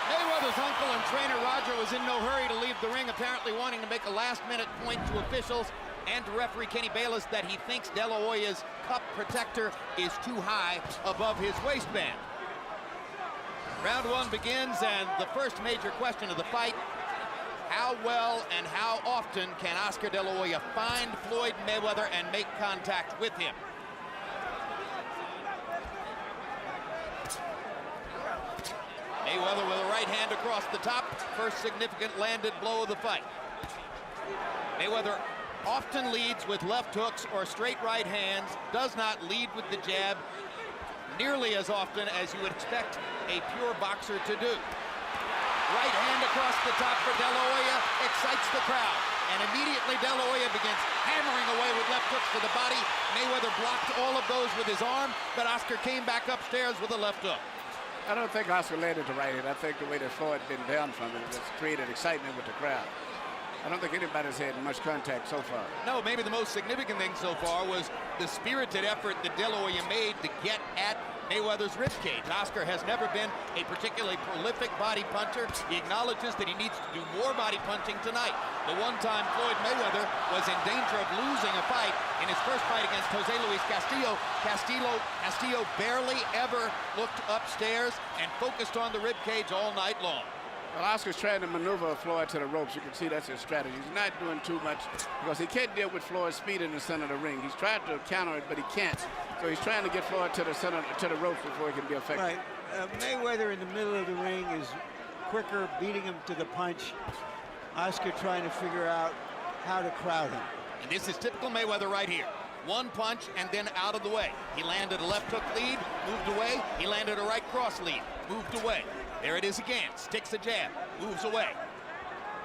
Mayweather's uncle and trainer Roger was in no hurry to leave the ring, apparently wanting to make a last-minute point to officials and to referee Kenny Bayless that he thinks De La Hoya's cup protector is too high above his waistband. Round one begins, and the first major question of the fight: how well and how often can Oscar De La Hoya find Floyd Mayweather and make contact with him? Mayweather with a right hand across the top, first significant landed blow of the fight. Mayweather often leads with left hooks or straight right hands, does not lead with the jab nearly as often as you would expect a pure boxer to do. Right hand across the top for De La Hoya excites the crowd, and immediately De La Hoya begins hammering away with left hooks to the body. Mayweather blocked all of those with his arm, but Oscar came back upstairs with a left hook. I don't think Oscar landed the right hand. I think the way that Floyd been down from it has created excitement with the crowd. I don't think anybody's had much contact so far. No, maybe the most significant thing so far was the spirited effort that De La Hoya made to get at Mayweather's ribcage. Oscar has never been a particularly prolific body puncher. He acknowledges that he needs to do more body punching tonight. The one time Floyd Mayweather was in danger of losing a fight in his first fight against Jose Luis Castillo. Castillo barely ever looked upstairs and focused on the ribcage all night long. Well, Oscar's trying to maneuver Floyd to the ropes. You can see that's his strategy. He's not doing too much because he can't deal with Floyd's speed in the center of the ring. He's tried to counter it, but he can't. So he's trying to get Floyd to the center, to the ropes before he can be effective. Right. Mayweather in the middle of the ring is quicker, beating him to the punch. Oscar trying to figure out how to crowd him. And this is typical Mayweather right here. One punch and then out of the way. He landed a left hook lead, moved away. He landed a right cross lead, moved away. There it is again, sticks a jab, moves away.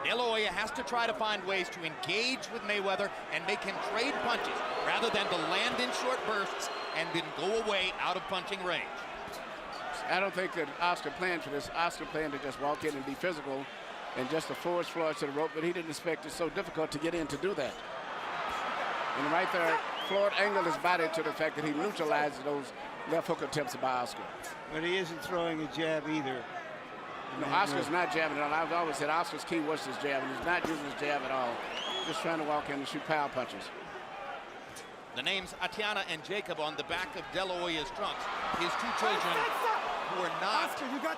De La Hoya has to try to find ways to engage with Mayweather and make him trade punches rather than to land in short bursts and then go away out of punching range. I don't think that Oscar planned for this. Oscar planned to just walk in and be physical and just to force Floyd to the rope, but he didn't expect it so difficult to get in to do that. And right there, Floyd angled his body to the fact that he neutralized those left hook attempts by Oscar. But he isn't throwing a jab either. No, Oscar's not jabbing at all. I've always said Oscar's key was his jab, and he's not using his jab at all. Just trying to walk in and shoot power punches. The names Atiana and Jacob on the back of De La Hoya's trunks. His two children who are not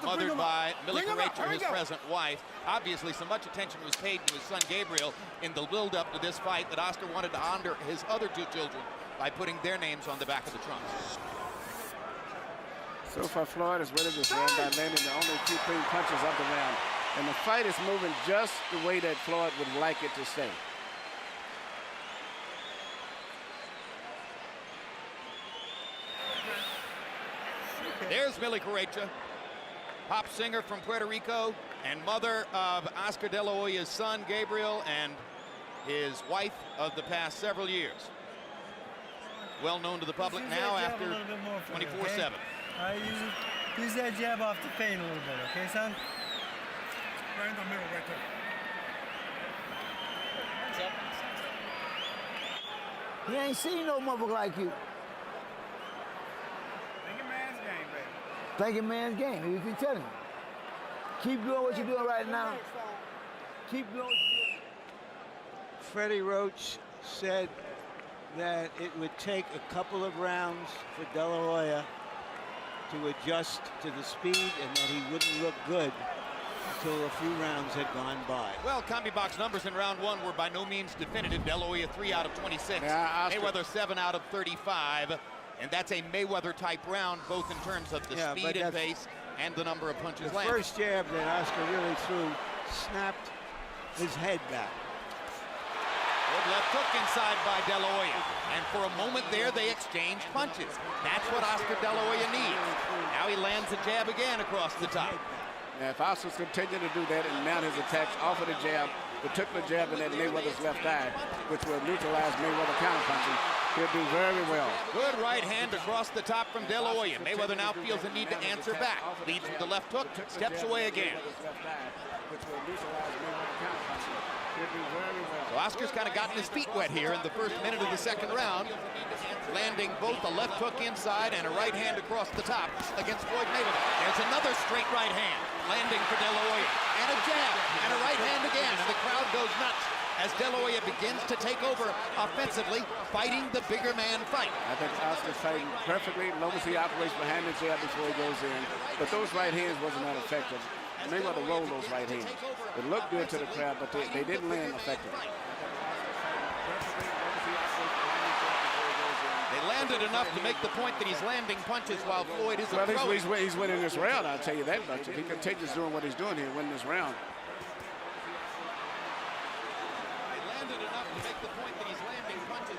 mothered by Millie Courager, his present wife. Obviously, so much attention was paid to his son Gabriel in the build-up to this fight that Oscar wanted to honor his other two children by putting their names on the back of the trunks. So far, Floyd is winning this round by landing the only two clean punches of the round. And the fight is moving just the way that Floyd would like it to stay. There's Millie Courager, pop singer from Puerto Rico and mother of Oscar De La Hoya's son, Gabriel, and his wife of the past several years. Well known to the public now after 24/7. Use that jab off the feint a little bit, okay, son? Right in the middle, right there. He ain't seen no motherfucker like you. Thinking man's game, baby. Thinking man's game. You can tell him. Keep doing what you're doing right now. Keep doing what you're doing. Freddie Roach said that it would take a couple of rounds for De La Hoya to adjust to the speed and that he wouldn't look good until a few rounds had gone by. Well, CombiBox numbers in round one were by no means definitive. De La Hoya 3 out of 26. Yeah, Mayweather 7 out of 35. And that's a Mayweather-type round, both in terms of the speed and pace and the number of punches landed. The first jab that Oscar really threw snapped his head back. Good left hook inside by De La Hoya. And for a moment there, they exchanged punches. That's what Oscar De La Hoya needs. Now he lands a jab again across the top. Now, if Oscar's continuing to do that and mount his attacks off of the jab, particular jab in that Mayweather's left eye, which will neutralize Mayweather counterpunching, he'll do very well. Good right hand across the top from De La Hoya. Mayweather now feels the need to answer back. Leads with the left hook, steps away again. So Oscar's kind of gotten his feet wet here in the first minute of the second round, landing both a left hook inside and a right hand across the top against Floyd Mayweather. There's another straight right hand landing for De La Hoya, and a jab and a right hand again, and the crowd goes nuts as De La Hoya begins to take over offensively, fighting the bigger man fight. I think Oscar's fighting perfectly as long as he operates behind the jab before he goes in, but those right hands wasn't that effective. Mayweather rolled those right hands. It looked good to the crowd, but they didn't land effectively. They landed enough to make the point that he's landing punches while Floyd isn't throwing. He's winning this round, I'll tell you that much. If he continues doing what he's doing here, winning this round. They landed enough to make the point that he's landing punches.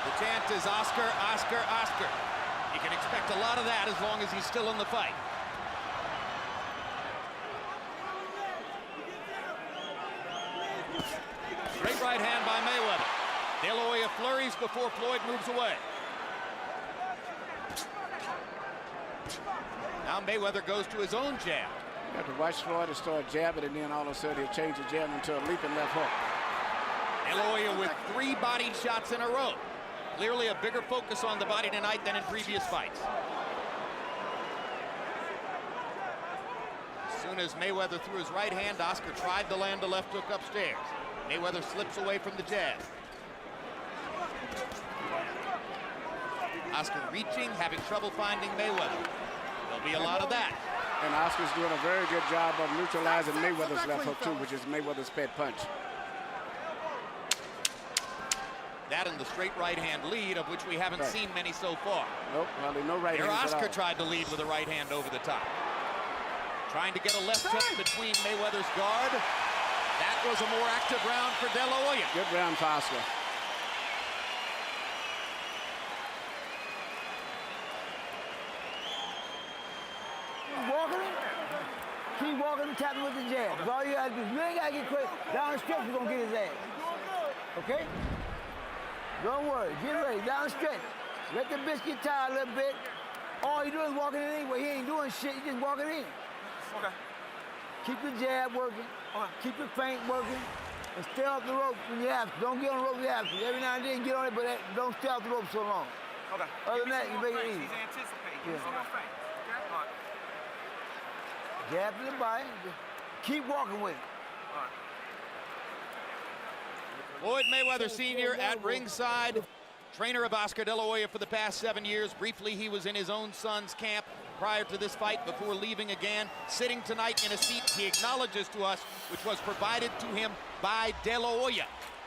The chant is Oscar, Oscar, Oscar. You can expect a lot of that as long as he's still in the fight. Straight right hand by Mayweather. De La Hoya flurries before Floyd moves away. Now Mayweather goes to his own jab. You have to watch Floyd to start jabbing, and then all of a sudden he'll change the jab into a leaping left hook. De La Hoya with 3 body shots in a row. Clearly a bigger focus on the body tonight than in previous fights. As soon as Mayweather threw his right hand, Oscar tried to land a left hook upstairs. Mayweather slips away from the jab. Oscar reaching, having trouble finding Mayweather. There'll be a lot of that. And Oscar's doing a very good job of neutralizing Mayweather's left hook too, which is Mayweather's pet punch. That and the straight right hand lead, of which we haven't seen many so far. Nope, hardly no right hand. Oscar tried to lead with a right hand over the top. Trying to get a left hook between Mayweather's guard. That was a more active round for De La Hoya. Good round for Oscar. Walking him, keep walking and tapping with the jab. That's all you gotta do. You ain't gotta get crazy. Down the stretch, you're gonna get his ass. Okay? Don't worry, get ready, down the stretch. Let the biscuit tie a little bit. All you doing is walking in anyway. He ain't doing shit, he just walking in. Okay. Keep the jab working. Okay. Keep the feint working. And stay off the rope when you have to. Don't get on the rope when you have to. Every now and then get on it, but don't stay off the rope so long. Okay. Other than that, you make it easy. He's anticipating. Yeah. He's going feint. Okay? All right. Jab to the body. Keep walking with it. All right. Floyd Mayweather Sr. at ringside, trainer of Oscar De La Hoya for the past 7 years. Briefly, he was in his own son's camp prior to this fight before leaving again. Sitting tonight in a seat he acknowledges to us, which was provided to him by De La Hoya.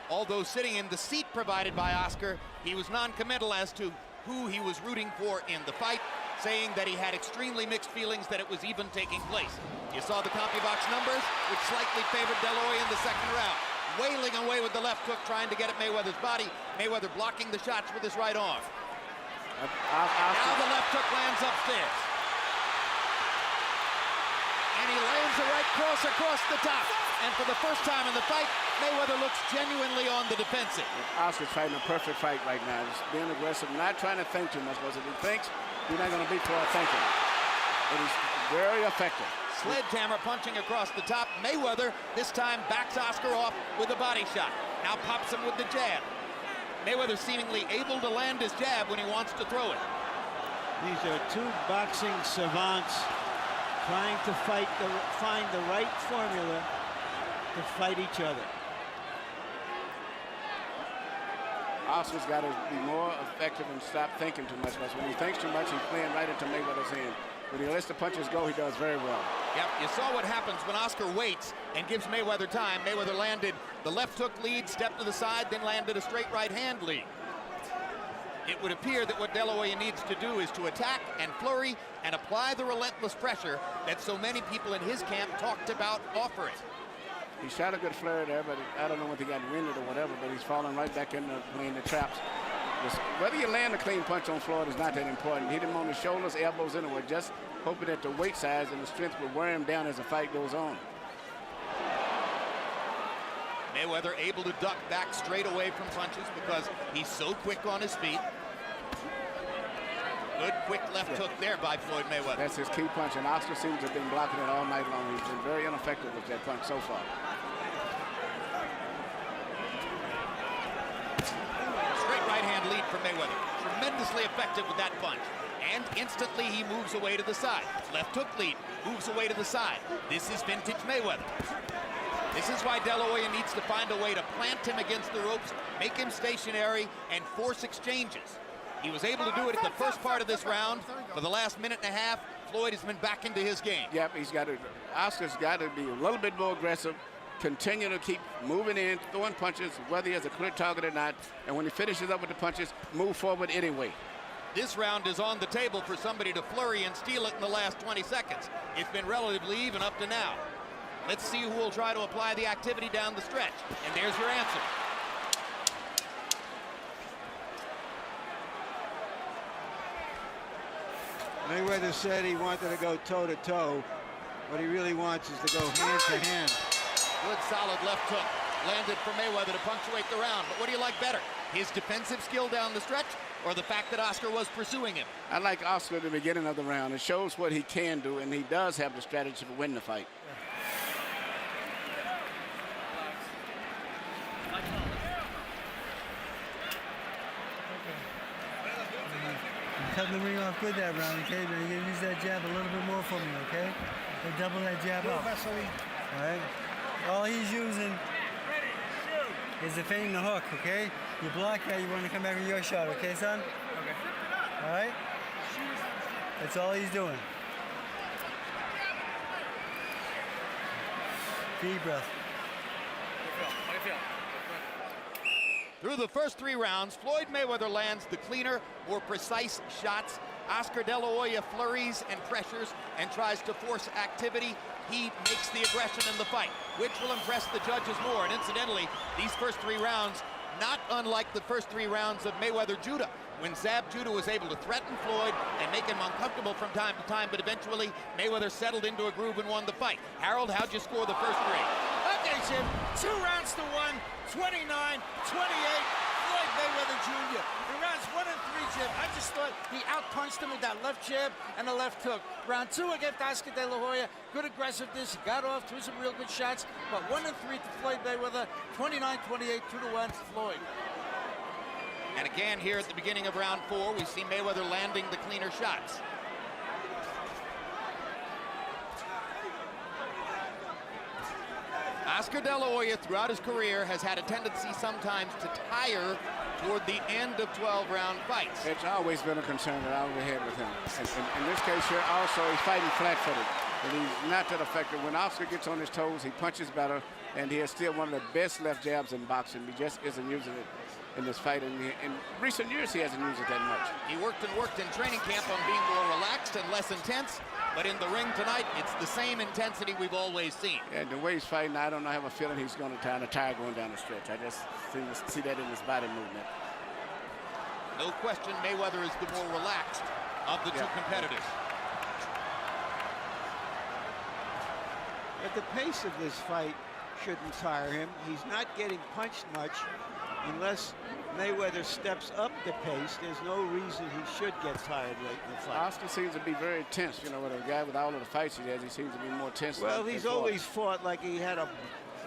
Although sitting in the seat provided by Oscar, he was non-committal as to who he was rooting for in the fight, saying that he had extremely mixed feelings that it was even taking place. You saw the CompuBox numbers, which slightly favored De La Hoya in the second round. Wailing away with the left hook, trying to get at Mayweather's body. Mayweather blocking the shots with his right arm. Now the left hook lands upstairs. And he lands a right cross across the top. And for the first time in the fight, Mayweather looks genuinely on the defensive. Oscar's fighting a perfect fight right now. He's being aggressive, not trying to think too much, because if he thinks, he's not going to beat Floyd thinking. But he's very effective. Sledgehammer punching across the top. Mayweather this time backs Oscar off with a body shot. Now pops him with the jab. Mayweather seemingly able to land his jab when he wants to throw it. These are two boxing savants trying to find the right formula to fight each other. Oscar's got to be more effective and stop thinking too much, because when he thinks too much, he's playing right into Mayweather's hand. When he lets the punches go, he does very well. Yep, you saw what happens when Oscar waits and gives Mayweather time. Mayweather landed the left hook lead, stepped to the side, then landed a straight right hand lead. It would appear that what Dela Hoya needs to do is to attack and flurry and apply the relentless pressure that so many people in his camp talked about offering. He shot a good flurry there, but I don't know if he got winded or whatever, but he's falling right back into playing the traps. Whether you land a clean punch on Floyd is not that important. Hit him on the shoulders, elbows, anywhere, just hoping that the weight size and the strength will wear him down as the fight goes on. Mayweather able to duck back straight away from punches because he's so quick on his feet. Good quick left hook there by Floyd Mayweather. That's his key punch, and Oscar seems to have been blocking it all night long. He's been very ineffective with that punch so far. Straight right hand lead for Mayweather. Tremendously effective with that punch. And instantly he moves away to the side. Left hook lead, moves away to the side. This is vintage Mayweather. This is why Dela Hoya needs to find a way to plant him against the ropes, make him stationary, and force exchanges. He was able to do it at the first part of this round. For the last minute and a half, Floyd has been back into his game. Yep, Oscar's got to be a little bit more aggressive, continue to keep moving in, throwing punches, whether he has a clear target or not, and when he finishes up with the punches, move forward anyway. This round is on the table for somebody to flurry and steal it in the last 20 seconds. It's been relatively even up to now. Let's see who will try to apply the activity down the stretch. And there's your answer. Mayweather said he wanted to go toe-to-toe. What he really wants is to go hand-to-hand. Good solid left hook. Landed for Mayweather to punctuate the round. But what do you like better? His defensive skill down the stretch or the fact that Oscar was pursuing him? I like Oscar at the beginning of the round. It shows what he can do, and he does have the strategy to win the fight. Cutting the ring off good that round, okay? But you're gonna use that jab a little bit more for me, okay? So double that jab up. All right? All he's using is the feint and the hook, okay? You block that, you want to come back with your shot, okay, son? Okay. All right? That's all he's doing. Deep breath. How do you feel? Through the first 3 rounds, Floyd Mayweather lands the cleaner, more precise shots. Oscar De La Hoya flurries and pressures and tries to force activity. He makes the aggression in the fight, which will impress the judges more. And incidentally, these first 3 rounds, not unlike the first 3 rounds of Mayweather-Judah, when Zab Judah was able to threaten Floyd and make him uncomfortable from time to time, but eventually Mayweather settled into a groove and won the fight. Harold, how'd you score the first 3? Okay, Jim, 2 rounds to 1, 29-28, Floyd Mayweather Jr. In rounds 1 and 3, Jim, I just thought he outpunched him with that left jab and the left hook. Round 2 against Oscar De La Hoya, good aggressiveness, he got off, threw some real good shots, but 1 and 3 to Floyd Mayweather, 29-28, 2-1 Floyd. And again, here at the beginning of round 4, we see Mayweather landing the cleaner shots. Oscar De La Hoya, throughout his career, has had a tendency sometimes to tire toward the end of 12-round fights. It's always been a concern that I always had with him. In this case here, also, he's fighting flat-footed, and he's not that effective. When Oscar gets on his toes, he punches better, and he has still one of the best left jabs in boxing. He just isn't using it in this fight. And in recent years, he hasn't used it that much. He worked in training camp on being more relaxed and less intense, but in the ring tonight, it's the same intensity we've always seen. Yeah, the way he's fighting, I have a feeling he's going to kind of tire going down the stretch. I just see that in his body movement. No question, Mayweather is the more relaxed of the 2 competitors. But the pace of this fight shouldn't tire him. He's not getting punched much. Unless Mayweather steps up the pace, there's no reason he should get tired late in the fight. Oscar seems to be very tense. You know, with a guy with all of the fights he has, he seems to be more tense. Well, he's always fought like he had a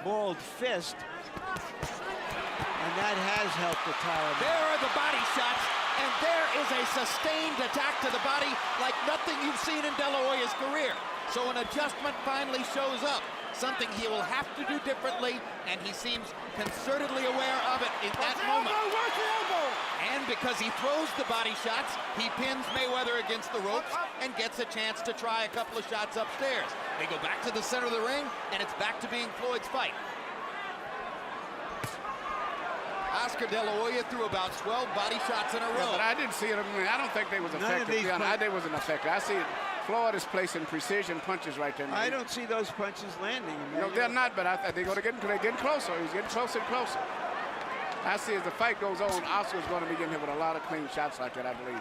balled fist, and that has helped to tire him. There are the body shots, and there is a sustained attack to the body like nothing you've seen in De La Hoya's career. So an adjustment finally shows up, something he will have to do differently, and he seems concertedly aware of it in that moment. And because he throws the body shots, he pins Mayweather against the ropes and gets a chance to try a couple of shots upstairs. They go back to the center of the ring, and it's back to being Floyd's fight. Oscar De La Hoya threw about 12 body shots in a row. Yeah, but I didn't see it. I mean, I don't think they was effective. They wasn't effective. I see it. Floyd is placing precision punches right there. I don't see those punches landing. No, they're not, but they're going to get they're getting closer. He's getting closer and closer. I see as the fight goes on, Oscar's going to be getting hit with a lot of clean shots like that, I believe.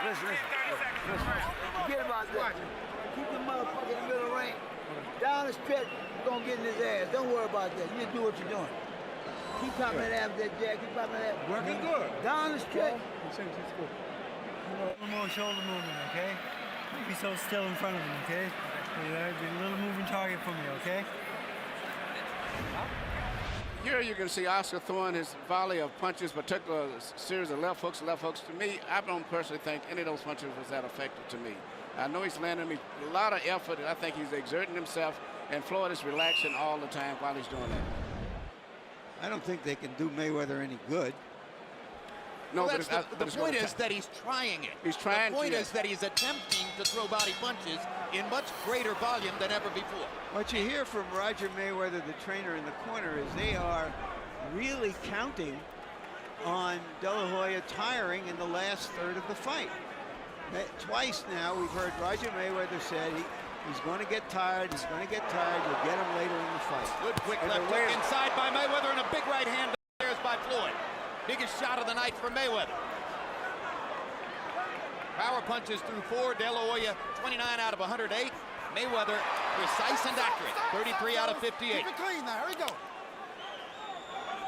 Listen. Forget about that. Keep the motherfucker in the middle ring. Down the stretch, you're going to get in his ass. Don't worry about that. You just do what you're doing. Keep popping that ass with that jab. Keep popping that. Working good. Down the stretch. A little more shoulder movement, okay? Don't be so still in front of him, okay? Be a little moving target for me, okay? Here you can see Oscar throwing his volley of punches, particular series of left hooks. To me, I don't personally think any of those punches was that effective to me. I know he's landing me a lot of effort, and I think he's exerting himself, and Floyd is relaxing all the time while he's doing that. I don't think they can do Mayweather any good. No, well, but the point is that he's trying it. He's trying. The point is that he's attempting to throw body punches in much greater volume than ever before. What you hear from Roger Mayweather, the trainer in the corner, is they are really counting on De La Hoya tiring in the last third of the fight. Twice now we've heard Roger Mayweather said he's going to get tired, you'll get him later in the fight. Good quick left hook inside by Mayweather, and a big right hand upstairs by Floyd. Biggest shot of the night for Mayweather. Power punches through 4. De La Hoya 29 out of 108. Mayweather precise and accurate. 33 out of 58. Keep it clean now. Here we go.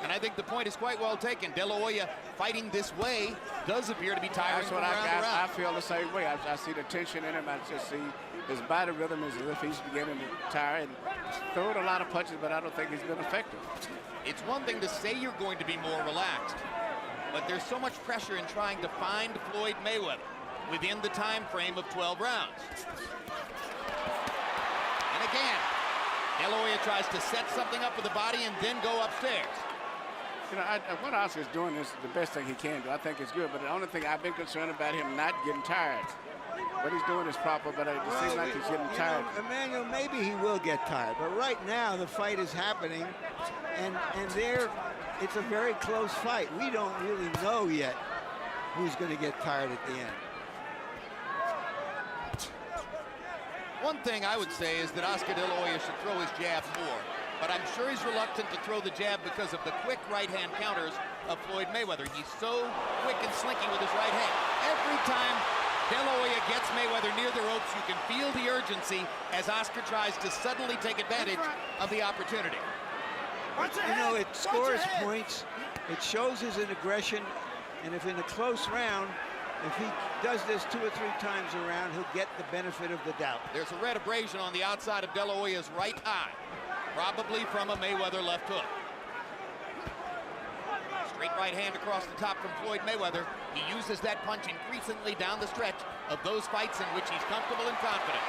And I think the point is quite well taken. De La Hoya fighting this way does appear to be tiring. That's what I feel the same way. I see the tension in him. I just see his body rhythm as if he's beginning to tire and throwing a lot of punches, but I don't think he's been effective. It's one thing to say you're going to be more relaxed, but there's so much pressure in trying to find Floyd Mayweather within the time frame of 12 rounds. And again, De La Hoya tries to set something up with the body and then go upstairs. You know, what Oscar's doing is the best thing he can do. I think it's good, but the only thing I've been concerned about him not getting tired. What he's doing is proper, but it seems like he's getting tired. Emmanuel, maybe he will get tired, but right now the fight is happening, and it's a very close fight. We don't really know yet who's going to get tired at the end. One thing I would say is that Oscar De La Hoya should throw his jab more, but I'm sure he's reluctant to throw the jab because of the quick right-hand counters of Floyd Mayweather. He's so quick and slinky with his right hand. Every time De La Hoya gets Mayweather near the ropes, you can feel the urgency as Oscar tries to suddenly take advantage of the opportunity. You know, it scores points, it shows his aggression, and if in a close round, if he does this 2 or 3 times around, he'll get the benefit of the doubt. There's a red abrasion on the outside of De La Hoya's right eye, probably from a Mayweather left hook. Straight right hand across the top from Floyd Mayweather. He uses that punch increasingly down the stretch of those fights in which he's comfortable and confident.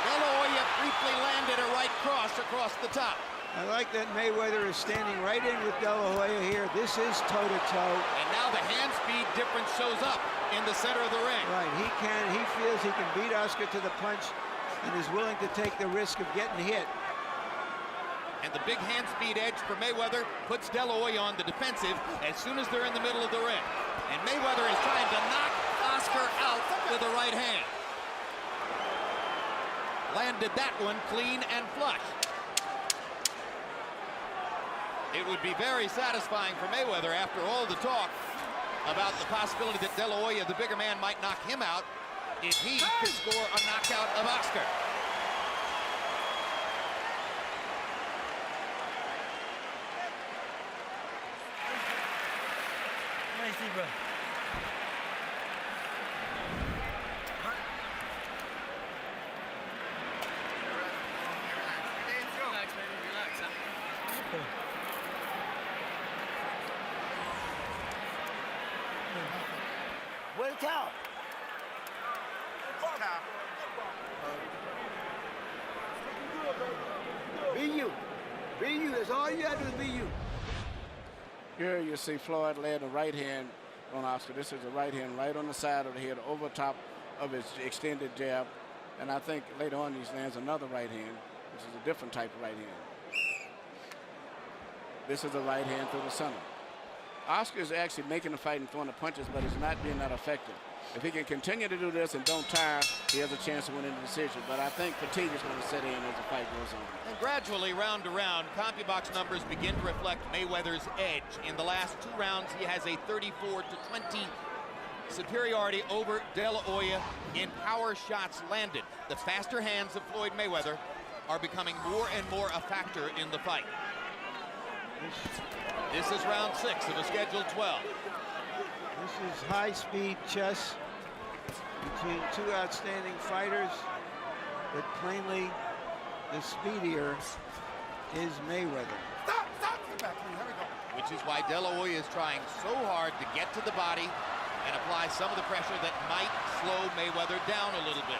De La Hoya briefly landed a right cross across the top. I like that Mayweather is standing right in with De La Hoya here. This is toe-to-toe. And now the hand speed difference shows up in the center of the ring. Right, he feels he can beat Oscar to the punch and is willing to take the risk of getting hit. And the big hand speed edge for Mayweather puts De La Hoya on the defensive as soon as they're in the middle of the ring. And Mayweather is trying to knock Oscar out with a right hand. Landed that one clean and flush. It would be very satisfying for Mayweather after all the talk about the possibility that De La Hoya, the bigger man, might knock him out if he could score a knockout of Oscar. Nice, bro. towel. Be you. Be you. That's all you got to do is be you. Here you see Floyd lay the right hand on Oscar. This is the right hand right on the side of the head, over top of his extended jab. And I think later on he lands another right hand, which is a different type of right hand. This is the right hand through the center. Oscar is actually making the fight and throwing the punches, but he's not being that effective. If he can continue to do this and don't tire, he has a chance to win in the decision. But I think fatigue is going to set in as the fight goes on. And gradually, round to round, CompuBox numbers begin to reflect Mayweather's edge. In the last 2 rounds, he has a 34-20 superiority over Dela Hoya in power shots landed. The faster hands of Floyd Mayweather are becoming more and more a factor in the fight. This is round 6 of a scheduled 12. This is high-speed chess between 2 outstanding fighters, but plainly the speedier is Mayweather. Stop! Get back, please. Here we go. Which is why Dela Hoya is trying so hard to get to the body and apply some of the pressure that might slow Mayweather down a little bit.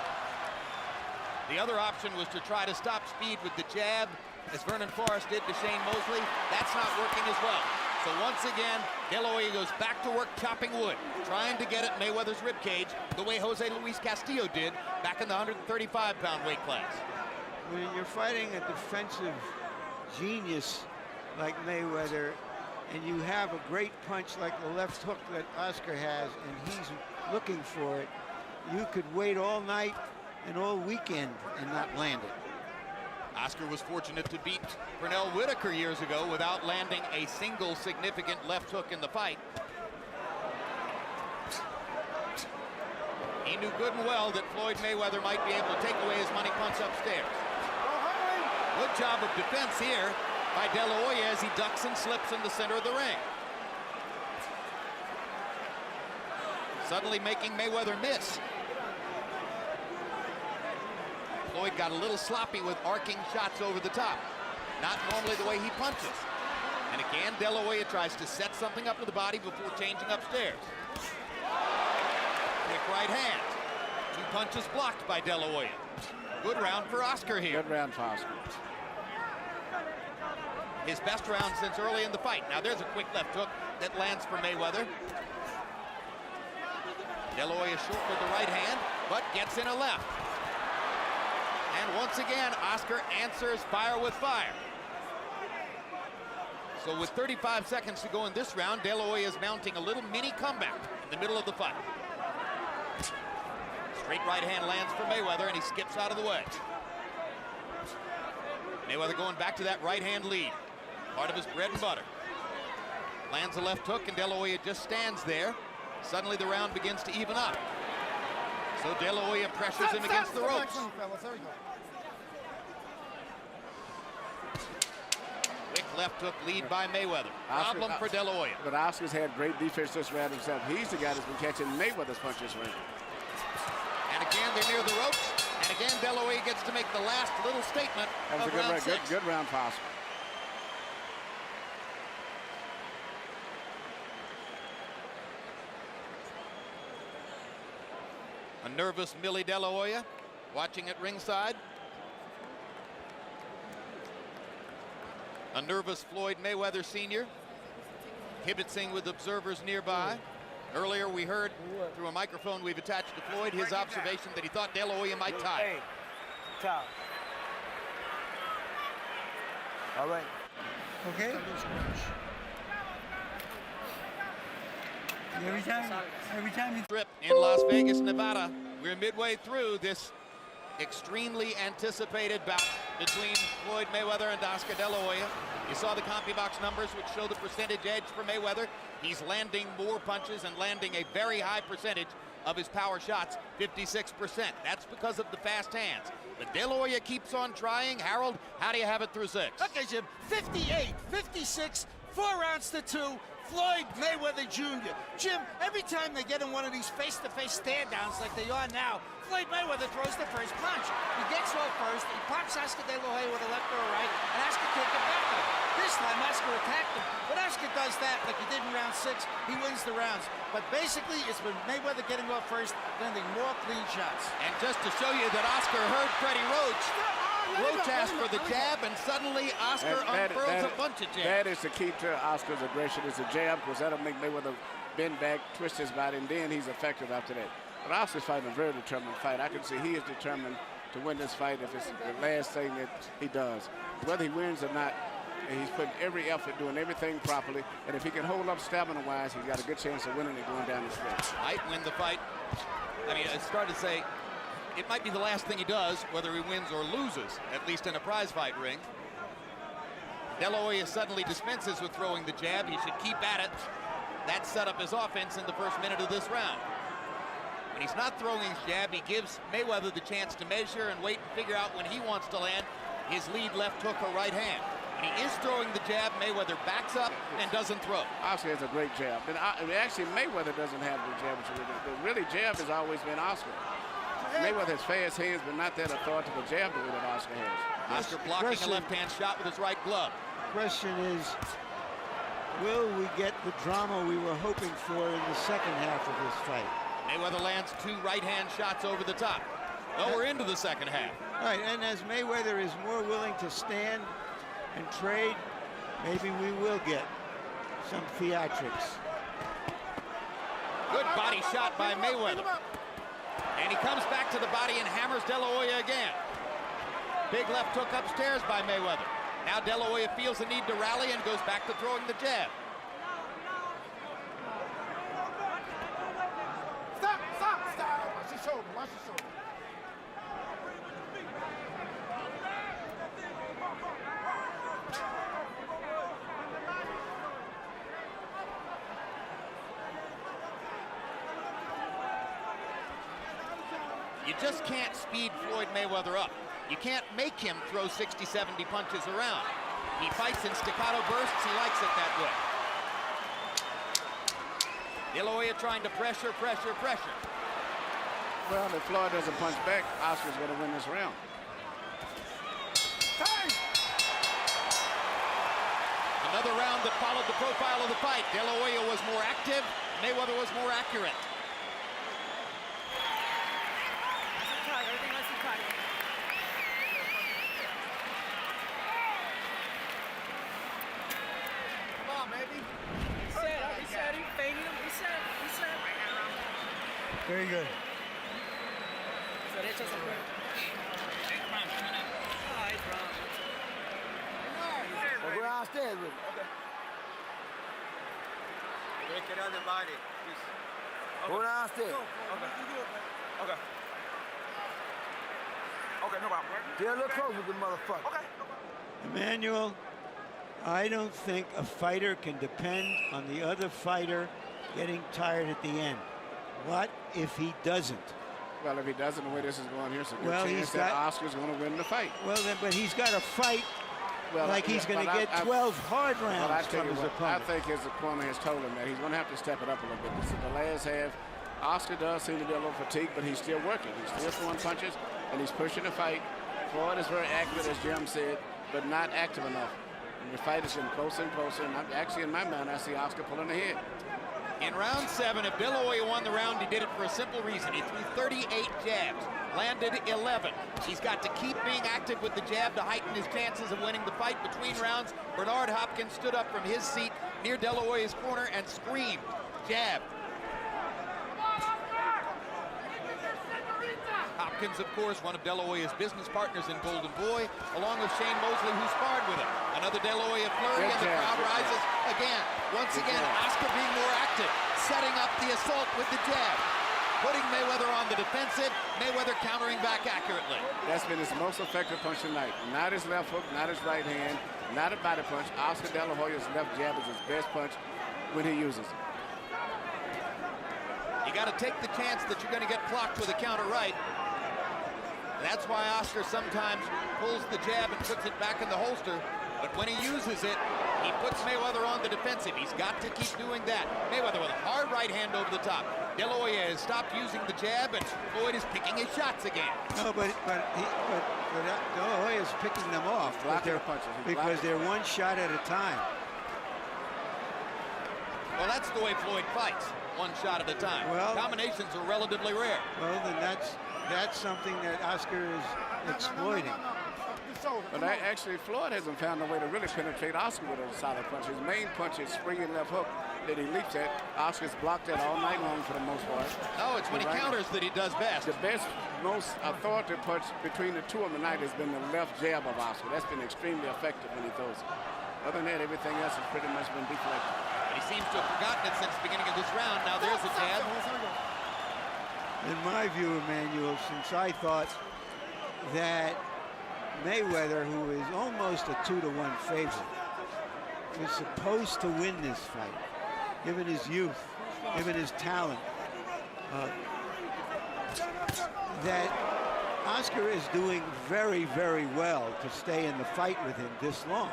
The other option was to try to stop speed with the jab, as Vernon Forrest did to Shane Mosley. That's not working as well. So once again, Dela Hoya goes back to work chopping wood, trying to get at Mayweather's ribcage the way Jose Luis Castillo did back in the 135-pound weight class. When you're fighting a defensive genius like Mayweather, and you have a great punch like the left hook that Oscar has, and he's looking for it, you could wait all night and all weekend and not land it. Oscar was fortunate to beat Pernell Whitaker years ago without landing a single significant left hook in the fight. He knew good and well that Floyd Mayweather might be able to take away his money punch upstairs. Good job of defense here by Dela Hoya as he ducks and slips in the center of the ring. Suddenly making Mayweather miss. Floyd got a little sloppy with arcing shots over the top. Not normally the way he punches. And again, Dela Hoya tries to set something up with the body before changing upstairs. Quick right hand. 2 punches blocked by Dela Hoya. Good round for Oscar here. Good round for Oscar. His best round since early in the fight. Now there's a quick left hook that lands for Mayweather. Dela Hoya short with the right hand, but gets in a left. And once again, Oscar answers fire with fire. So with 35 seconds to go in this round, Dela Hoya is mounting a little mini comeback in the middle of the fight. Straight right hand lands for Mayweather, and he skips out of the way. Mayweather going back to that right hand lead, part of his bread and butter. Lands a left hook, and Dela Hoya just stands there. Suddenly the round begins to even up. So Dela Hoya pressures him against the ropes. Quick left hook lead by Mayweather. Problem for Dela Hoya. But Oscar's had great defense this round himself. He's the guy that's been catching Mayweather's punches round. And again, they're near the ropes. And again, Dela Hoya gets to make the last little statement That was of a good round round. 6. Good round for Oscar. A nervous Millie Dela Hoya watching at ringside. A nervous Floyd Mayweather Sr. kibitzing with observers nearby. Earlier we heard through a microphone we've attached to Floyd his observation that he thought Dela Hoya might tie. Hey, top. All right. Okay? Every time you Trip in Las Vegas, Nevada. We're midway through this extremely anticipated bout between Floyd Mayweather and Oscar Dela Hoya. You saw the CompuBox numbers, which show the percentage edge for Mayweather. He's landing more punches and landing a very high percentage of his power shots, 56%. That's because of the fast hands. But Dela Hoya keeps on trying. Harold, how do you have it through 6? Okay, Jim, 58, 56, 4 rounds to 2. Floyd Mayweather Jr. Jim, every time they get in one of these face-to-face stand-downs like they are now, Floyd Mayweather throws the first punch. He gets off first, he pops Oscar De La Hoya with a left or a right, and Oscar can't get back to him. This time, Oscar attacked him. When Oscar does that, like he did in round 6, he wins the rounds. But basically, it's been Mayweather getting off first, landing more clean shots. And just to show you that Oscar heard Freddie Roach, Roach asked for the jab, and suddenly Oscar unfurls a bunch of jabs. That is the key to Oscar's aggression, is the jab, because that'll make Mayweather bend back, twist his body, and then he's effective after that. But Oscar's fighting a very determined fight. I can see he is determined to win this fight if it's the last thing that he does. Whether he wins or not, he's putting every effort, doing everything properly, and if he can hold up stamina-wise, he's got a good chance of winning it going down the stretch. Might win the fight. I mean, it's started to say it might be the last thing he does, whether he wins or loses, at least in a prize fight ring. De La Hoya suddenly dispenses with throwing the jab. He should keep at it. That set up his offense in the first minute of this round. When he's not throwing his jab, he gives Mayweather the chance to measure and wait and figure out when he wants to land his lead left hook or right hand. When he is throwing the jab, Mayweather backs up and doesn't throw. Oscar has a great jab. And actually, Mayweather doesn't have the jab. The really jab has always been Oscar. Mayweather has fast hands, but not that authoritative jab the way that Oscar has. Oscar blocking a left-hand shot with his right glove. Question is, will we get the drama we were hoping for in the second half of this fight? Mayweather lands 2 right-hand shots over the top. Well, we're into the second half. All right, and as Mayweather is more willing to stand and trade, maybe we will get some theatrics. Good body shot by Mayweather. And he comes back to the body and hammers De La Hoya again. Big left hook upstairs by Mayweather. Now De La Hoya feels the need to rally and goes back to throwing the jab. Stop! Watch your shoulder, watch your shoulder. You just can't speed Floyd Mayweather up. You can't make him throw 60, 70 punches around. He fights in staccato bursts. He likes it that way. De La Hoya trying to pressure. Well, if Floyd doesn't punch back, Oscar's going to win this round. Another round that followed the profile of the fight. De La Hoya was more active. Mayweather was more accurate. Very good. We'll go downstairs with it. Okay. Get on the body, please. Go downstairs. Okay, no problem. Get a little closer with the motherfucker. Okay. Emmanuel, I don't think a fighter can depend on the other fighter getting tired at the end. What if he doesn't? Well, if he doesn't, the way this is going, here's a good Well, chance that Oscar's going to win the fight. Well, then, but he's got to fight like he's going to get 12 hard rounds from his opponent. I think his opponent has told him that he's going to have to step it up a little bit. This is the last half. Oscar does seem to be a little fatigued, but he's still working. He's still throwing punches, and he's pushing the fight. Floyd is very accurate, as Jim said, but not active enough. And the fight is getting closer and closer, and actually, in my mind, I see Oscar pulling ahead. In round 7, if De La Hoya won the round, he did it for a simple reason. He threw 38 jabs, landed 11. He's got to keep being active with the jab to heighten his chances of winning the fight. Between rounds, Bernard Hopkins stood up from his seat near De La Hoya's corner and screamed, jab. Hopkins, of course, one of De La Hoya's business partners in Golden Boy, along with Shane Mosley, who sparred with him. Another De La Hoya flurry, and the crowd rises again. Once again, Oscar being more active, setting up the assault with the jab, putting Mayweather on the defensive, Mayweather countering back accurately. That's been his most effective punch tonight. Not his left hook, not his right hand, not a body punch. Oscar De La Hoya's left jab is his best punch when he uses it. You got to take the chance that you're going to get clocked with a counter right. That's why Oscar sometimes pulls the jab and puts it back in the holster. But when he uses it, He puts Mayweather on the defensive. He's got to keep doing that. Mayweather with a hard right hand over the top. De La Hoya has stopped using the jab, and Floyd is picking his shots again. No, but De La Hoya is picking them off because they're one shot at a time. Well, that's the way Floyd fights, one shot at a time. Well, combinations are relatively rare. Well, then that's something that Oscar is exploiting. But actually, Floyd hasn't found a way to really penetrate Oscar with a solid punch. His main punch is springing left hook that he leaps at. Oscar's blocked that all night long for the most part. No, it's when he counters that he does best. The best, most authoritative punch between the two of them tonight has been the left jab of Oscar. That's been extremely effective when he throws it. Other than that, everything else has pretty much been deflected. He seems to have forgotten it since the beginning of this round. Now there's a jab. In my view, Emmanuel, since I thought that Mayweather, who is almost a 2-to-1 favorite, was supposed to win this fight, given his youth, given his talent, that Oscar is doing very, very well to stay in the fight with him this long.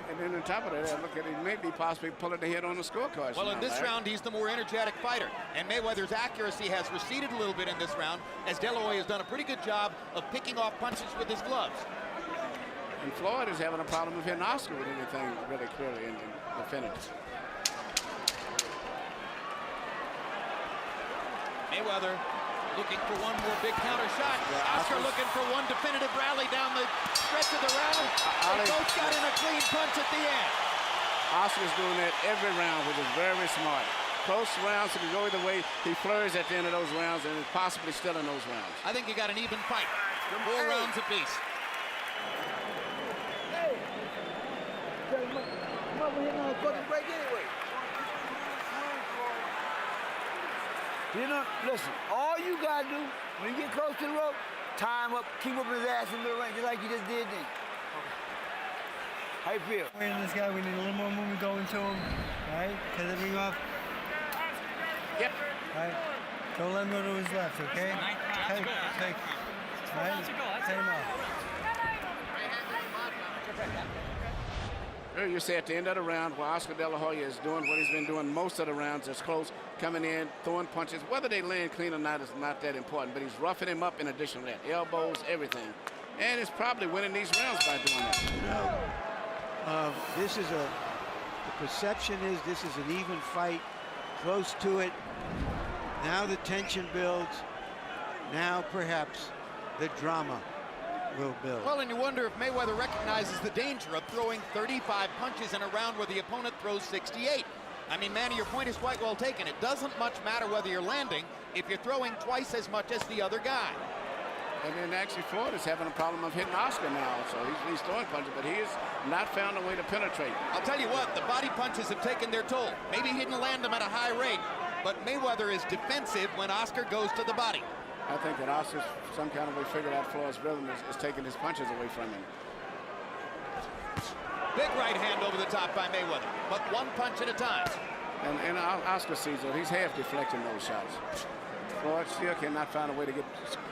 And then on top of that, look at it, maybe possibly pulling the head on the scorecard. Well, in this round, he's the more energetic fighter. And Mayweather's accuracy has receded a little bit in this round, as De La Hoya has done a pretty good job of picking off punches with his gloves. And Floyd is having a problem with hitting Oscar with anything really clearly in the finish. Mayweather looking for one more big counter shot. Yeah, Oscar looking for one definitive rally down the stretch of the round. They both got in a clean punch at the end. Oscar's doing that every round, which is very smart. Close rounds, it can go either way. He flurries at the end of those rounds and is possibly still in those rounds. I think you got an even fight. 4 rounds apiece. Hey! Come over here now, fucking break anyway. You know, listen, all you gotta do when you get close to the rope, time up, keep up his ass in the ring, just like you just did then. Okay. How you feel? Waiting this guy, we need a little more movement going to him, right? Cut the ring off. Yep. All right. Don't let him go to his left, okay? Take. All right? Take him off. You say at the end of the round, where Oscar De La Hoya is doing what he's been doing most of the rounds, is close, coming in, throwing punches. Whether they land clean or not is not that important, but he's roughing him up in addition to that. Elbows, everything. And he's probably winning these rounds by doing that. You know, the perception is this is an even fight, close to it. Now the tension builds. Now perhaps the drama will build. Well, and you wonder if Mayweather recognizes the danger of throwing 35 punches in a round where the opponent throws 68. I mean, Manny, your point is quite well taken. It doesn't much matter whether you're landing if you're throwing twice as much as the other guy. And then actually Floyd is having a problem of hitting Oscar now. So he's throwing punches, but he has not found a way to penetrate. I'll tell you what, the body punches have taken their toll. Maybe he didn't land them at a high rate, but Mayweather is defensive when Oscar goes to the body. I think that Oscar's some kind of way figured out Floyd's rhythm is taking his punches away from him. Big right hand over the top by Mayweather, but one punch at a time. And Oscar sees it. He's half deflecting those shots. Floyd still cannot find a way to get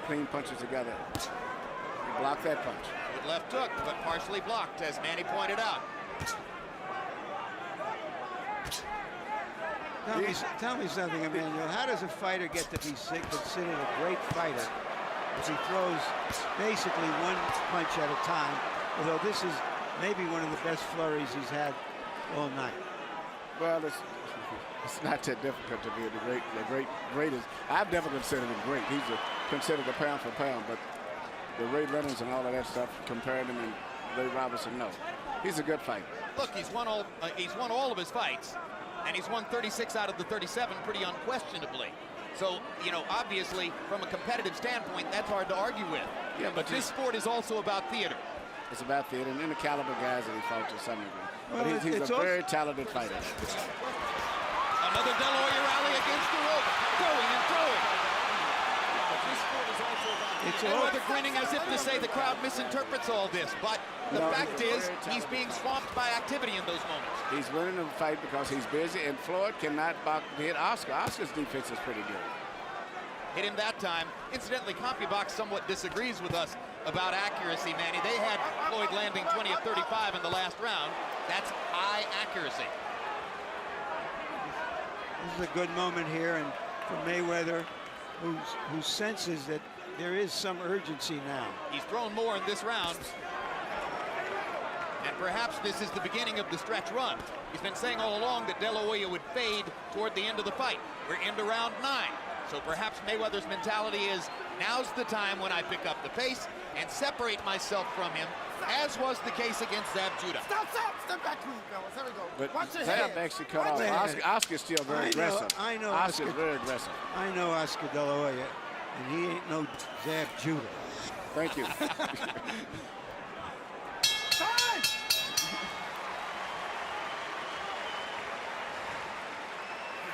clean punches together. He blocked that punch. Good left hook, but partially blocked, as Manny pointed out. Tell me something, Emmanuel. How does a fighter get to be considered a great fighter if he throws basically one punch at a time? Although this is maybe one of the best flurries he's had all night. Well, it's not that difficult to be the greatest. I've never considered him great. He's considered a pound for pound, but the Ray Leonards and all of that stuff, compared him and Ray Robinson, no. He's a good fighter. Look, he's won all of his fights. And he's won 36 out of the 37 pretty unquestionably. So, you know, obviously, from a competitive standpoint, that's hard to argue with. Yeah, but this sport is also about theater. It's about theater and the caliber guys that he fought to some degree. Well, but he's a very talented fighter. Another De La Hoya rally against the rope. Throwing and throwing. But this sport is also about theater. Mayweather grinning as if to say the crowd misinterprets all this. But the fact is, he's being swamped by activity in those moments. He's winning the fight because he's busy, and Floyd cannot hit Oscar. Oscar's defense is pretty good. hit him that time. Incidentally, CompuBox somewhat disagrees with us about accuracy, Manny. They had Floyd landing 20 of 35 in the last round. That's high accuracy. This is a good moment here, and for Mayweather, who senses that there is some urgency now. He's thrown more in this round. And perhaps this is the beginning of the stretch run. He's been saying all along that De La Hoya would fade toward the end of the fight. We're into round 9. So perhaps Mayweather's mentality is, now's the time when I pick up the pace and separate myself from him, as was the case against Zab Judah. Step back clean, fellas. There we go. But Watch your Zab head. actually cut off. Oscar's still very aggressive. I know Oscar's very aggressive. I know Oscar De La Hoya, and he ain't no Zab Judah. Thank you.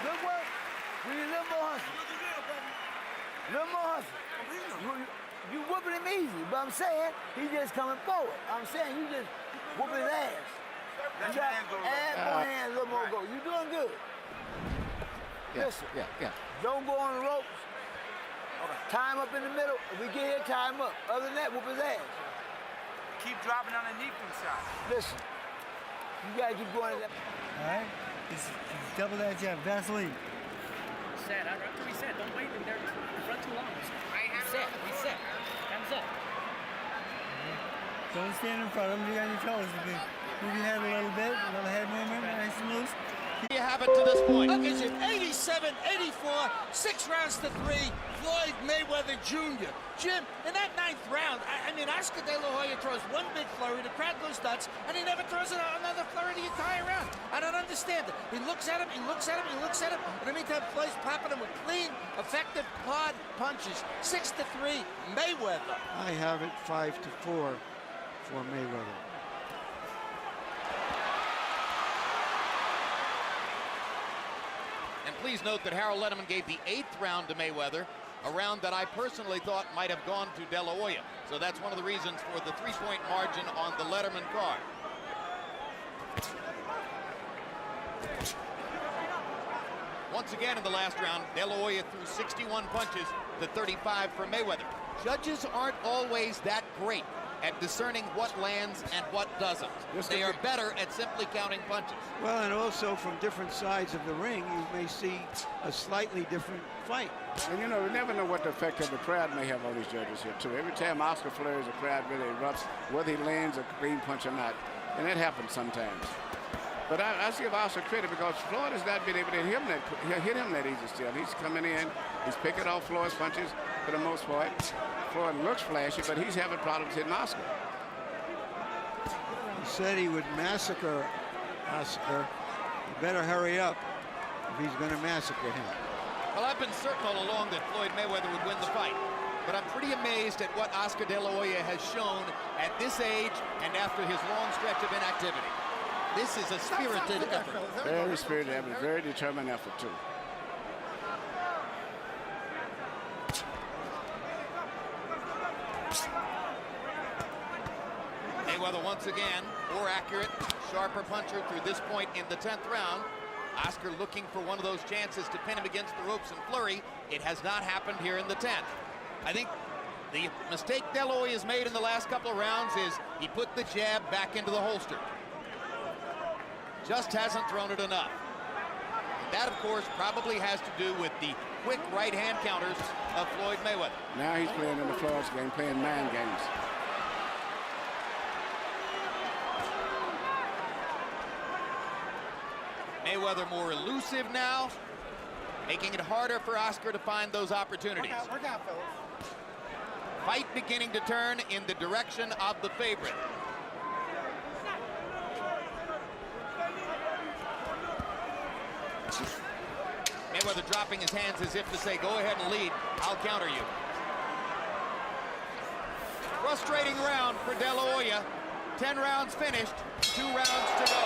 Good work. We need a little more hustle. A little more hustle. You whooping him easy, but I'm saying he just coming forward. I'm saying you just whooping his ass. You got add more hands, a little more go. You doing good. Listen. Don't go on the ropes. Tie him up in the middle. If we get here, tie him up. Other than that, whoop his ass. Keep dropping underneath him, shot. Listen. You gotta keep going at that. All right? It's double that jab, Vaseline. Reset. After reset, don't wait in there in front too long. Reset. Hands up. Don't stand in front of him. You got your toes. Move your head a little bit, a little head movement, nice and loose. You have it to this point. Look at you, 87, 84, 6 rounds to 3, Floyd Mayweather Jr. Jim, in that 9th round, I mean, Oscar De La Hoya throws one big flurry, the crowd goes nuts, and he never throws another flurry the entire round. I don't understand it. He looks at him, he looks at him, he looks at him. In the meantime, Floyd's popping him with clean, effective quad punches. 6 to 3, Mayweather. I have it 5 to 4 for Mayweather. And please note that Harold Letterman gave the 8th round to Mayweather, a round that I personally thought might have gone to De La Hoya. So that's one of the reasons for the 3-point margin on the Letterman card. Once again in the last round, De La Hoya threw 61 punches to 35 for Mayweather. Judges aren't always that great at discerning what lands and what doesn't. They are better at simply counting punches. Well, and also from different sides of the ring, you may see a slightly different fight. And you know, we never know what the effect of the crowd may have on these judges here, too. Every time Oscar flurries, the crowd really erupts, whether he lands a clean punch or not. And that happens sometimes. But I give Oscar credit because Floyd has not been able to hit him that easy still. He's coming in, he's picking off Floyd's punches for the most part. Floyd looks flashy, but he's having problems hitting Oscar. He said he would massacre Oscar. He better hurry up if he's going to massacre him. Well, I've been certain all along that Floyd Mayweather would win the fight. But I'm pretty amazed at what Oscar De La Hoya has shown at this age and after his long stretch of inactivity. This is a spirited effort. Very spirited effort, very determined effort, too. Mayweather once again, more accurate, sharper puncher through this point in the 10th round. Oscar looking for one of those chances to pin him against the ropes and flurry. It has not happened here in the 10th. I think the mistake De La Hoya has made in the last couple of rounds is he put the jab back into the holster. Just hasn't thrown it enough. And that, of course, probably has to do with the quick right-hand counters of Floyd Mayweather. Now he's playing in the Floyd's game, playing mind games. Mayweather more elusive now, making it harder for Oscar to find those opportunities. Work out, fellas. Fight beginning to turn in the direction of the favorite. Mayweather dropping his hands as if to say, go ahead and lead, I'll counter you. Frustrating round for De La Hoya. 10 rounds finished, 2 rounds to go.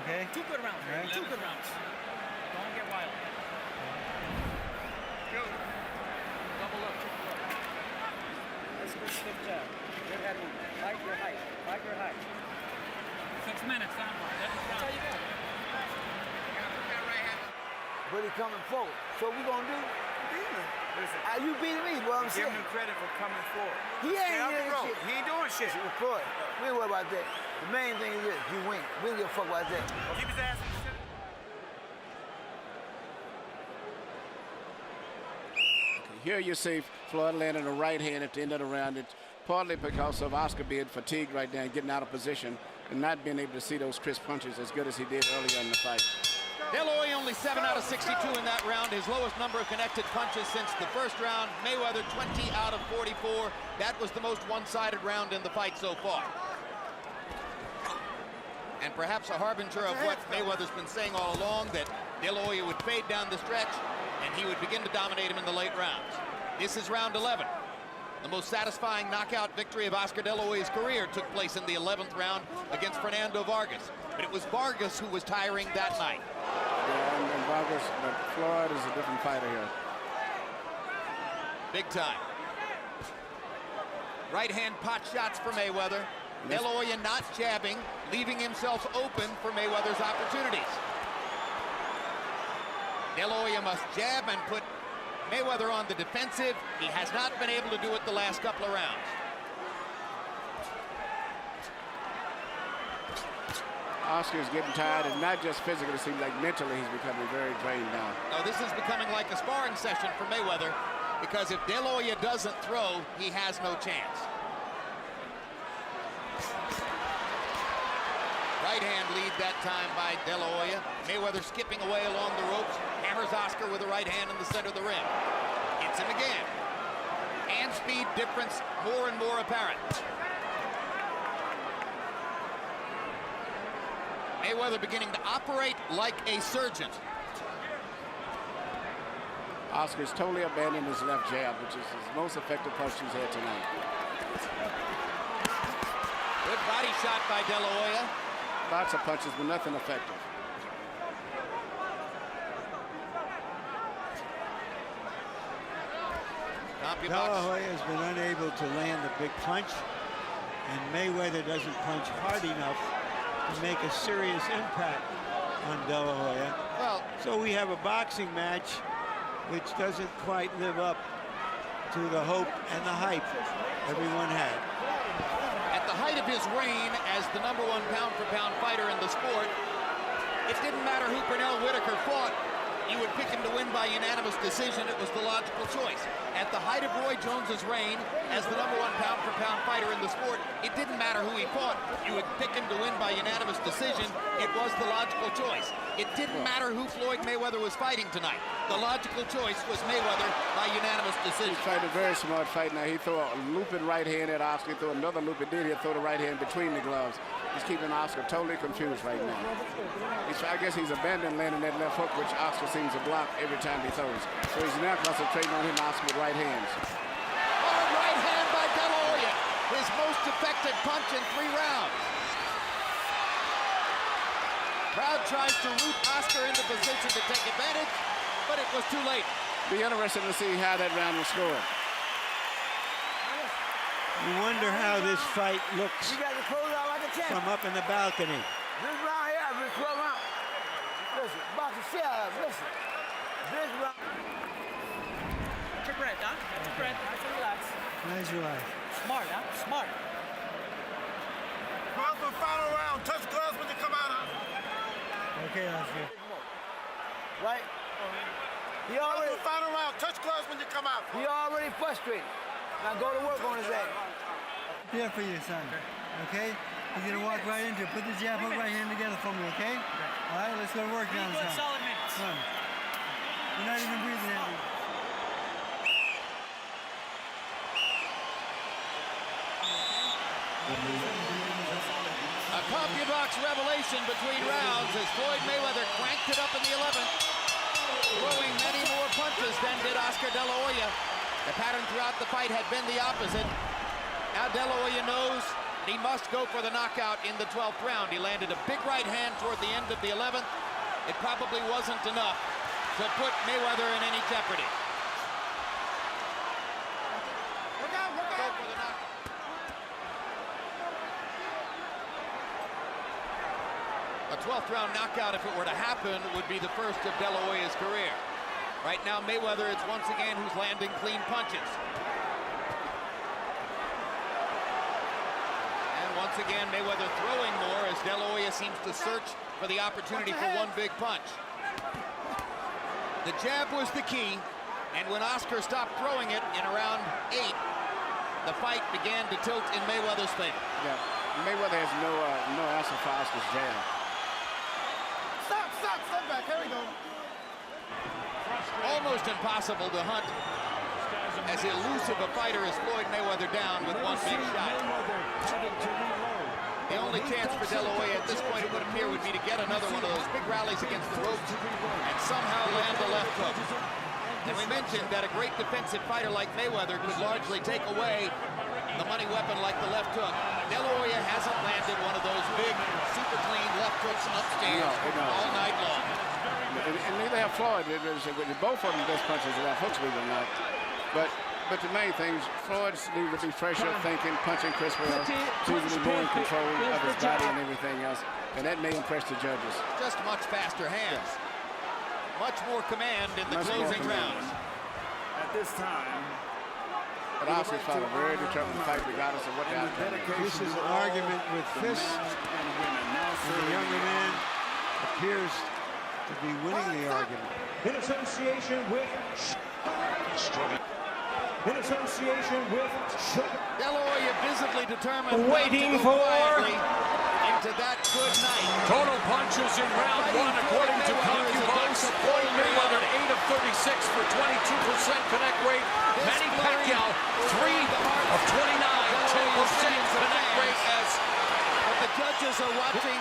Okay? 2 good rounds, right? 2 good rounds. Don't get wild. Double up. Stiff jab. Good head movement. Fight your height. Fight your height. 6 minutes, that's all you got. But he coming forward. So what we gonna do? Listen, You beating me, boy, I'm give saying. him credit for coming forward. He ain't Stay off the doing rope. shit. He ain't doing shit. Floyd, we ain't worried about that. The main thing is this, you win. We don't give a fuck about that. Keep his ass in the center. Here you see Floyd landing a right hand at the end of the round. It's partly because of Oscar being fatigued right now and getting out of position and not being able to see those crisp punches as good as he did earlier in the fight. Dela only 7 out of 62 in that round. His lowest number of connected punches since the first round. Mayweather 20 out of 44. That was the most one-sided round in the fight so far. And perhaps a harbinger of what Mayweather's been saying all along, that De La Hoya would fade down the stretch and he would begin to dominate him in the late rounds. This is round 11. The most satisfying knockout victory of Oscar De La Hoya's career took place in the 11th round against Fernando Vargas. But it was Vargas who was tiring that night. Yeah, and Vargas, but Floyd is a different fighter here. Big time. Right hand pot shots for Mayweather. De La Hoya not jabbing, leaving himself open for Mayweather's opportunities. De La Hoya must jab and put Mayweather on the defensive. He has not been able to do it the last couple of rounds. Oscar is getting tired, and not just physically, it seems like mentally he's becoming very drained now. No, this is becoming like a sparring session for Mayweather, because if De La Hoya doesn't throw, he has no chance. Right hand lead that time by De La Hoya. Mayweather skipping away along the ropes, hammers Oscar with a right hand in the center of the ring. Hits him again. Hand speed difference more and more apparent. Mayweather beginning to operate like a surgeon. Oscar's totally abandoned his left jab, which is his most effective punch he's had tonight. Good body shot by De La Hoya. Lots of punches, but nothing effective. De La Hoya has been unable to land a big punch, and Mayweather doesn't punch hard enough to make a serious impact on De La Hoya. Well, so we have a boxing match which doesn't quite live up to the hope and the hype everyone had. At the height of his reign as the #1 pound-for-pound fighter in the sport, it didn't matter who Pernell Whitaker fought. You would pick him to win by unanimous decision. It was the logical choice. At the height of Roy Jones's reign as the #1 pound-for-pound fighter in the sport, it didn't matter who he fought. You would pick him to win by unanimous decision. It was the logical choice. It didn't matter who Floyd Mayweather was fighting tonight. The logical choice was Mayweather by unanimous decision. He's fighting a very smart fight now. He threw a looping right hand at Oscar, threw another loop, and then he'll throw the right hand between the gloves. He's keeping Oscar totally confused right now. I guess he's abandoned landing that left hook, which Oscar seems to block every time he throws. So he's now concentrating on hitting Oscar with right hands. Hard right hand by De La Hoya. His most effective punch in 3 rounds. Crowd tries to root Oscar into position to take advantage, but it was too late. Be interesting to see how that round will score. You wonder how this fight looks You got to close out like a champ. from up in the balcony. This round here, I've been 12 rounds. Listen, boxing, shut up, listen. This round. Catch your breath, huh? Catch your breath. Nice and relax. Nice relax. Smart, huh? Smart. Gloves for final round. Touch gloves when you come out. Okay, that's good. Right? He already. Final round. Touch gloves when you come out. He already frustrated. Now go to work on his ass. Here for you, son. Okay? He's gonna walk right into it. Put the jab hook right hand together for me, okay? All right, let's go to work now, son. Solid minutes. Come on. You're not even breathing at me. A CompuBox revelation between rounds as Floyd Mayweather cranked it up in the 11th, throwing many more punches than did Oscar De La Hoya. The pattern throughout the fight had been the opposite. Now De La Hoya knows he must go for the knockout in the 12th round. He landed a big right hand toward the end of the 11th. It probably wasn't enough to put Mayweather in any jeopardy. 12th round knockout, if it were to happen, would be the first of De La Hoya's career. Right now, Mayweather is once again who's landing clean punches. And once again, Mayweather throwing more as De La Hoya seems to search for the opportunity for one big punch. The jab was the key, and when Oscar stopped throwing it in around 8, the fight began to tilt in Mayweather's favor. Yeah, Mayweather has no answer for Oscar's jab. Step back. Here we go. Almost impossible to hunt as elusive a fighter as Floyd Mayweather down with one big shot. The only chance for De La Hoya at this point, it would appear, would be to get another one of those big rallies against the ropes and somehow land the left hook. And we mentioned that a great defensive fighter like Mayweather could largely take away the money weapon like the left hook. De La Hoya hasn't landed one of those big, super clean left hooks upstairs all night long. And neither have Floyd. Both of them best punches the left hooks, believe it or not. But the main thing is Floyd needs to be fresher, thinking, punching crisper, choosing more in control of his body and everything else. And that may impress the judges. Just much faster hands. Much more command in the closing rounds. At this time, but Oscar fought a very determined fight regardless of what the outcome is. This is an argument with fists, and the younger man appears to be winning the argument. In association with De La Hoya visibly determined waiting to go for quietly into that good night. total punches in round 1 according to CompuBox. Floyd Mayweather 8 of 36 for 22% connect rate. Manny Pacquiao 3 of 29, 10% connect rate. But the judges are watching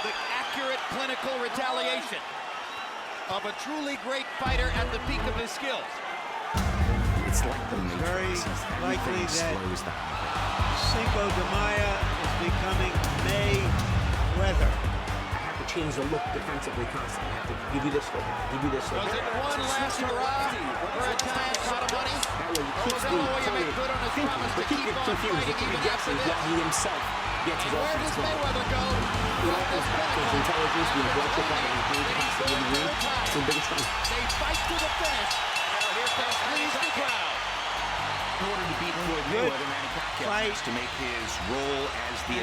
the accurate clinical retaliation of a truly great fighter at the peak of his skills. It's very likely that Cinco de Mayo is becoming Mayweather. I have to change the look defensively constantly. I have to give you this look, give you this look. Was it one last hurrah for a giant pot of money? That way he keeps De La Hoya make good on his promise to keep on fighting even after this? He himself gets his Where does Mayweather go? It all goes back to his intelligence, being able to fight and being capacity in the ring. It's the biggest thing. They fight to the finish. Here comes please the crowd. In order to beat Floyd Mayweather, Manny Pacquiao has to make his role as the